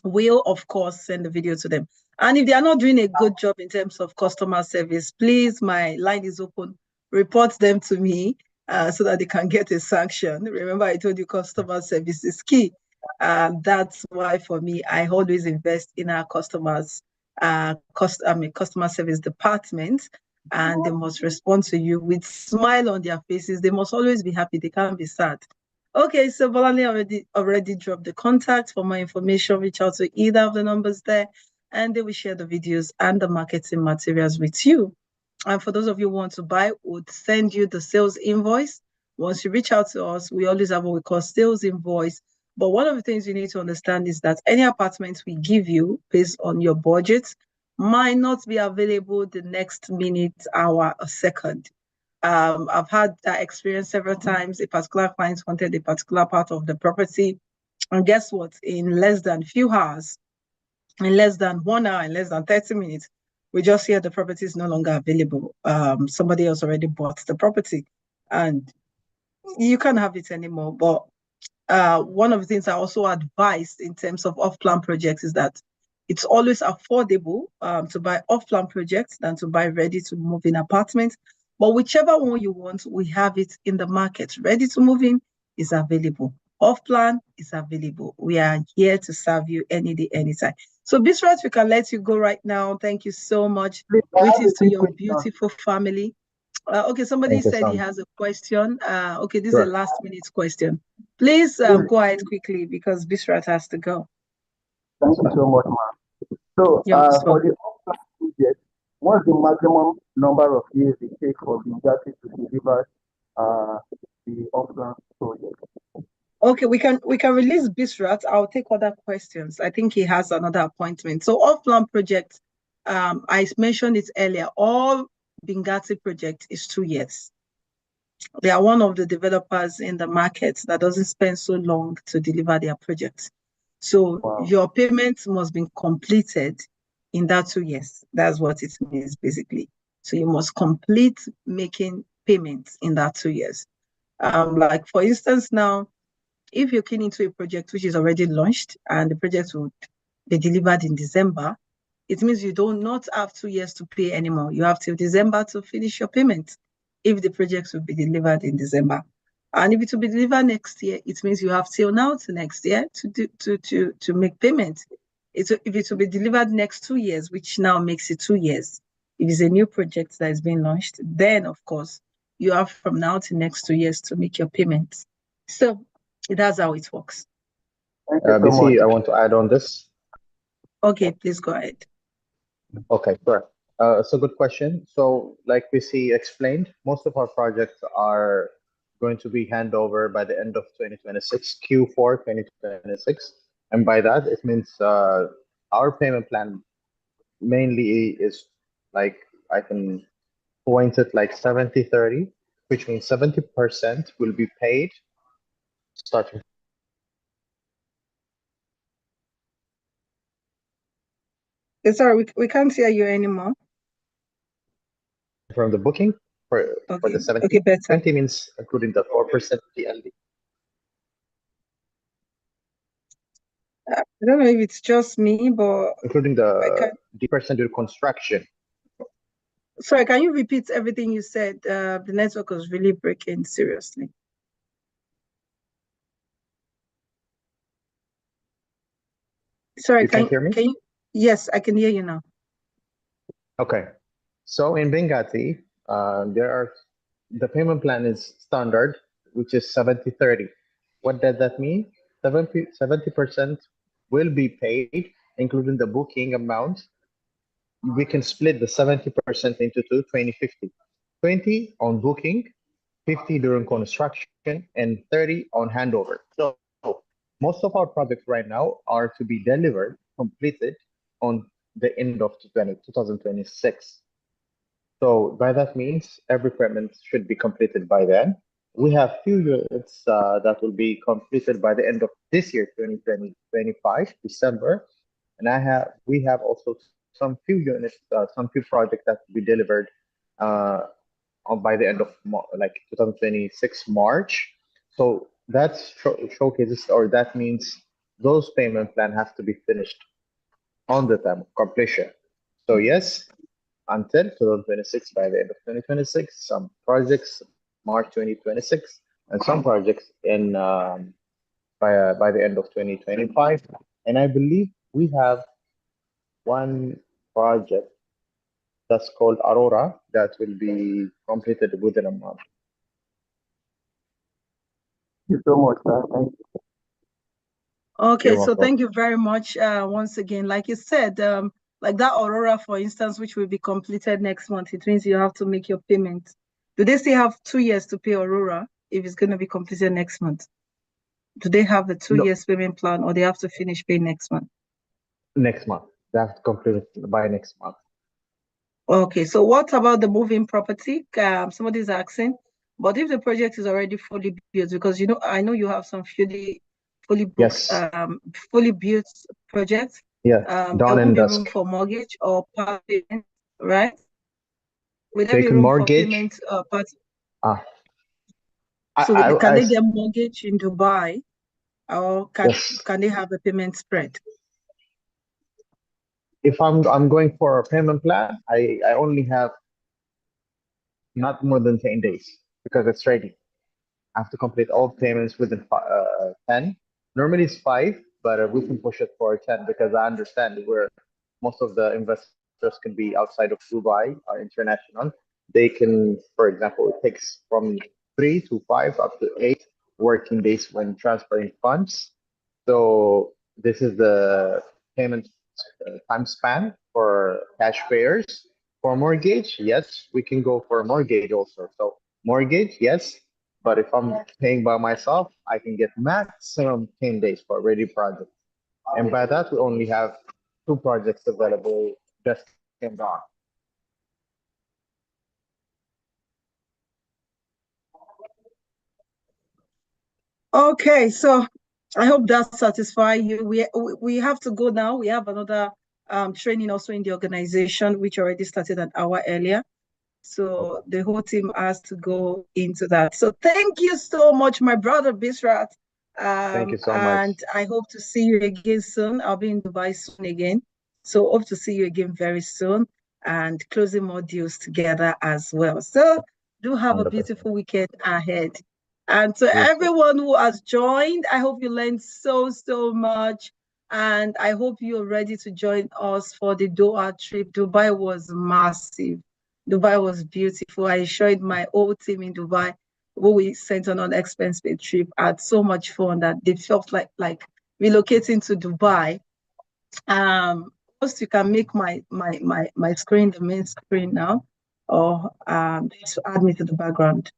will, of course, send the video to them. And if they are not doing a good job in terms of customer service, please, my line is open. Report them to me so that they can get a sanction. Remember, I told you customer service is key. That's why, for me, I always invest in our customers, customer service department, and they must respond to you with smile on their faces. They must always be happy. They can't be sad. Okay, so Bolale already dropped the contact. For more information, reach out to either of the numbers there, and they will share the videos and the marketing materials with you. And for those of you who want to buy, we'll send you the sales invoice. Once you reach out to us, we always have what we call sales invoice. But one of the things you need to understand is that any apartments we give you based on your budget might not be available the next minute, hour, or second. I've had that experience several times. A particular client wanted a particular part of the property. And guess what? In less than few hours, in less than 1 hour, in less than 30 minutes, we just hear the property is no longer available. Somebody else already bought the property and you can't have it anymore. But one of the things I also advise in terms of off-plan projects is that it's always affordable to buy off-plan projects than to buy ready-to-move-in apartments. But whichever one you want, we have it in the market. Ready-to-move-in is available. Off-plan is available. We are here to serve you any day, anytime. So, Bisrat, we can let you go right now. Thank you so much. Please, I have Greetings a to quick your question. beautiful family. Okay, somebody Thank you, said he Sam. has a question. Okay, this is a Sure. last minute question. Please Yes, go ahead quickly because Bisrat has to go. thank you so much, ma'am. So, You're most for welcome. the off-plan project, what's the maximum number of years it takes for Bingati to deliver the off-plan project? Okay, we can release Bisrat. I'll take other questions. I think he has another appointment. So off-plan project, I mentioned it earlier. All Bingati project is 2 years. They are one of the developers in the market that doesn't spend so long to deliver their projects. So your payments must be completed in that 2 years. That's what it means basically. So you must complete making payments in that 2 years. Like for instance, now, if you're keen into a project which is already launched and the project will be delivered in December, it means you do not have 2 years to pay anymore. You have till December to finish your payment if the project will be delivered in December. And if it will be delivered next year, it means you have till now to next year to make payment. If it will be delivered next 2 years, which now makes it 2 years, if it's a new project that is being launched, then of course you have from now to next 2 years to make your payments. So that's how it works. BC, I want to add on this. Okay, please go ahead. Okay, sure. It's a good question. So, like BC explained, most of our projects are going to be handover by the end of 2026, Q4 2026. And by that, it means our payment plan mainly is like, I can point it like 70-30, which means 70% will be paid starting Sorry, we can't hear you anymore. from the booking for the 70. Okay, better. 20 means including the 4% PLD. I don't know if it's just me, but including the percent during construction. Sorry, can you repeat everything you said? The network was really breaking seriously. Sorry, you can hear me? Can you? Yes, I can hear you now. Okay. So in Benghazi, the payment plan is standard, which is 70-30. What does that mean? 70% will be paid, including the booking amount. We can split the 70% into two, 20-50. 20 on booking, 50 during construction, and 30 on handover. So most of our projects right now are to be delivered, completed on the end of 2026. So by that means, every payment should be completed by then. We have few units that will be completed by the end of this year, 2025, December. And we have also some few units, some few projects that will be delivered by the end of like 2026 March. So that showcases, or that means those payment plan have to be finished on the time of completion. So yes, until 2026, by the end of 2026, some projects March 2026, and some projects in by the end of 2025. And I believe we have one project that's called Aurora that will be completed within a month. Thank you so much, sir. Thank you. Okay, so thank you very much once again. Like you said, like that Aurora, for instance, which will be completed next month, it means you have to make your payment. Do they still have 2 years to pay Aurora if it's going to be completed next month? Do they have a 2 years payment plan, or they have to finish paying next month? Next month. They have to complete it by next month. Okay, so what about the moving property? Somebody's asking, but if the project is already fully built, because I know you have some fully booked, Yes. fully built project. Yes. There Dawn won't and be room dusk. for mortgage or part payment, right? Will there They be can room for mortgage. payment part? Ah, So can I they get mortgage in Dubai, or yes. can they have a payment spread? If I'm going for a payment plan, I only have not more than 10 days because it's ready. I have to complete all payments within 10. Normally it's 5, but we can push it for 10 because I understand where most of the investors can be outside of Dubai or international. They can, for example, it takes from 3 to 5 up to 8 working days when transferring funds. So this is the payment time span for cash payers. For mortgage, yes, we can go for mortgage also. So mortgage, yes, but if I'm paying by myself, I can get maximum 10 days for a ready project. And by that, we only have 2 projects available just came on. Okay, so I hope that satisfies you. We have to go now. We have another training also in the organization, which already started an hour earlier. So the whole team has to go into that. So thank you so much, my brother Bisrat. Thank you so much. And I hope to see you again soon. I'll be in Dubai soon again. So hope to see you again very soon and closing more deals together as well. So do have a 100%. beautiful weekend ahead. And to Yes, everyone who has joined, I hope you learned so much. And I hope you're ready to join us for the Doha trip. Dubai was massive. Dubai was beautiful. I enjoyed my whole team in Dubai who we sent on an expense paid trip. I had so much fun that they felt like relocating to Dubai. First you can make my screen the main screen now, or just add me to the background.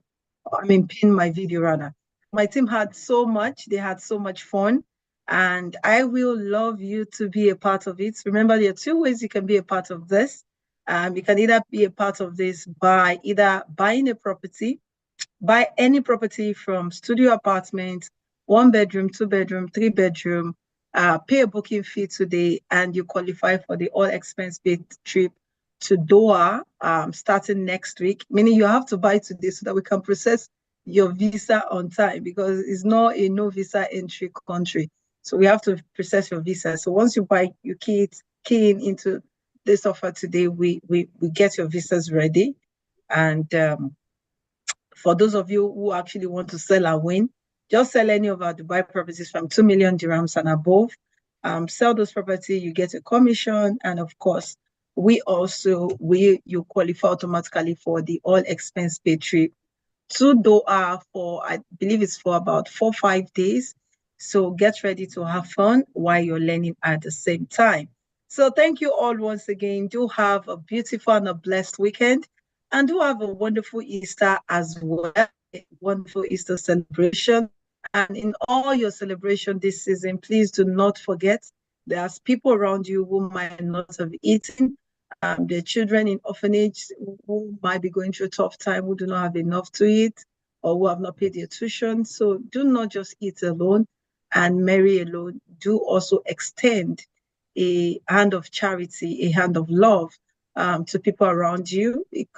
I mean, pin my video rather. My team had so much. They had so much fun. And I will love you to be a part of it. Remember, there are 2 ways you can be a part of this. You can either be a part of this by either buying a property, buy any property from studio apartment, 1 bedroom, 2 bedroom, 3 bedroom, pay a booking fee today, and you qualify for the all expense paid trip to Doha starting next week, meaning you have to buy today so that we can process your visa on time because it's not a no visa entry country. So we have to process your visa. So once you buy, you key in into this offer today, we get your visas ready. And for those of you who actually want to sell and win, just sell any of our Dubai properties from 2 million dirhams and above. Sell those property, you get a commission, and of course, you qualify automatically for the all expense paid trip to Doha for, I believe it's for about 4 or 5 days. So get ready to have fun while you're learning at the same time. So thank you all once again. Do have a beautiful and a blessed weekend. And do have a wonderful Easter as well. A wonderful Easter celebration. And in all your celebration this season, please do not forget there's people around you who might not have eaten. There are children in orphanage who might be going through a tough time, who do not have enough to eat, or who have not paid their tuition. So do not just eat alone and marry alone. Do also extend a hand of charity, a hand of love to people around you. It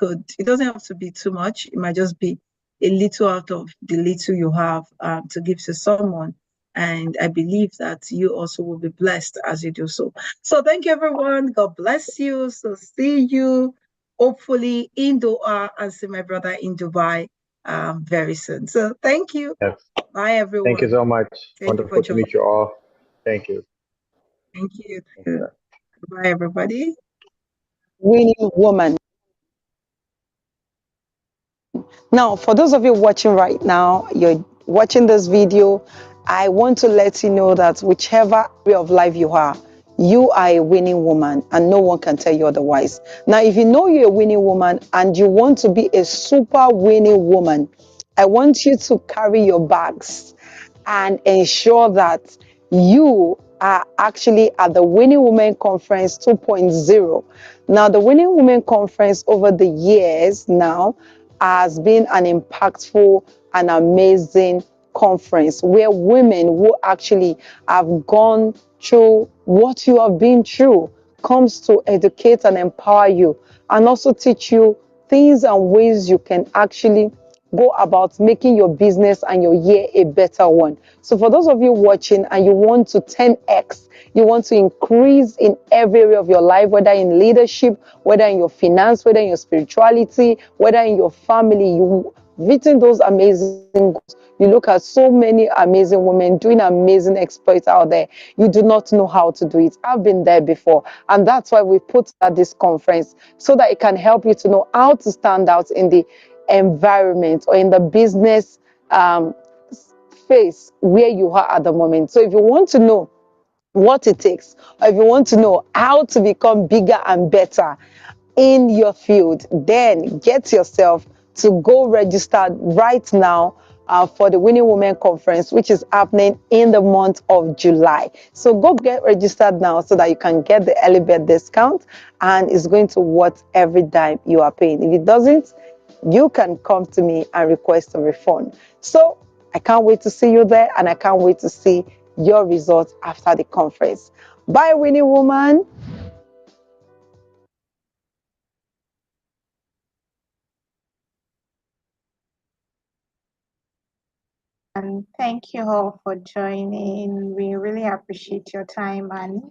doesn't have to be too much. It might just be a little out of the little you have to give to someone. And I believe that you also will be blessed as you do so. So thank you, everyone. God bless you. So see you hopefully in Doha and see my brother in Dubai very soon. So thank you. yes. Bye, everyone. Thank you so much. Thank you for Wonderful to joining. meet you all. Thank you. Thank you. Bye, everybody. Winning woman. Now, for those of you watching right now, you're watching this video, I want to let you know that whichever way of life you are a winning woman and no one can tell you otherwise. Now, if you know you're a winning woman and you want to be a super winning woman, I want you to carry your bags and ensure that you are actually at the Winning Women Conference 2.0. Now, the Winning Women Conference over the years now has been an impactful and amazing conference where women who actually have gone through what you have been through comes to educate and empower you, and also teach you things and ways you can actually go about making your business and your year a better one. So for those of you watching and you want to 10x, you want to increase in every area of your life, whether in leadership, whether in your finance, whether in your spirituality, whether in your family, you written those amazing goals. You look at so many amazing women doing amazing exploits out there. You do not know how to do it. I've been there before. And that's why we put at this conference, so that it can help you to know how to stand out in the environment or in the business phase where you are at the moment. So if you want to know what it takes, or if you want to know how to become bigger and better in your field, then get yourself to go register right now for the Winning Women Conference, which is happening in the month of July. So go get registered now so that you can get the early bird discount, and it's going to worth every dime you are paying. If it doesn't, you can come to me and request a refund. So I can't wait to see you there, and I can't wait to see your results after the conference. Bye, Winning Woman. And thank you all for joining. We really appreciate your time and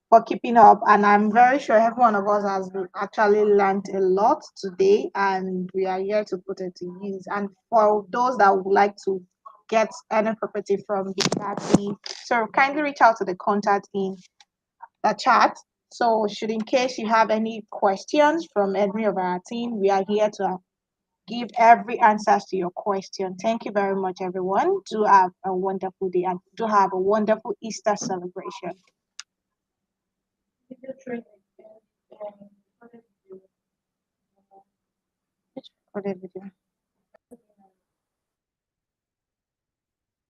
for keeping up. And I'm very sure every one of us has actually learned a lot today, and we are here to put it to use. And for those that would like to get any property from the party, so kindly reach out to the contact in the chat. So should in case you have any questions from any of our team, we are here to give every answer to your question. Thank you very much, everyone. Do have a wonderful day and do have a wonderful Easter celebration. Recorded video.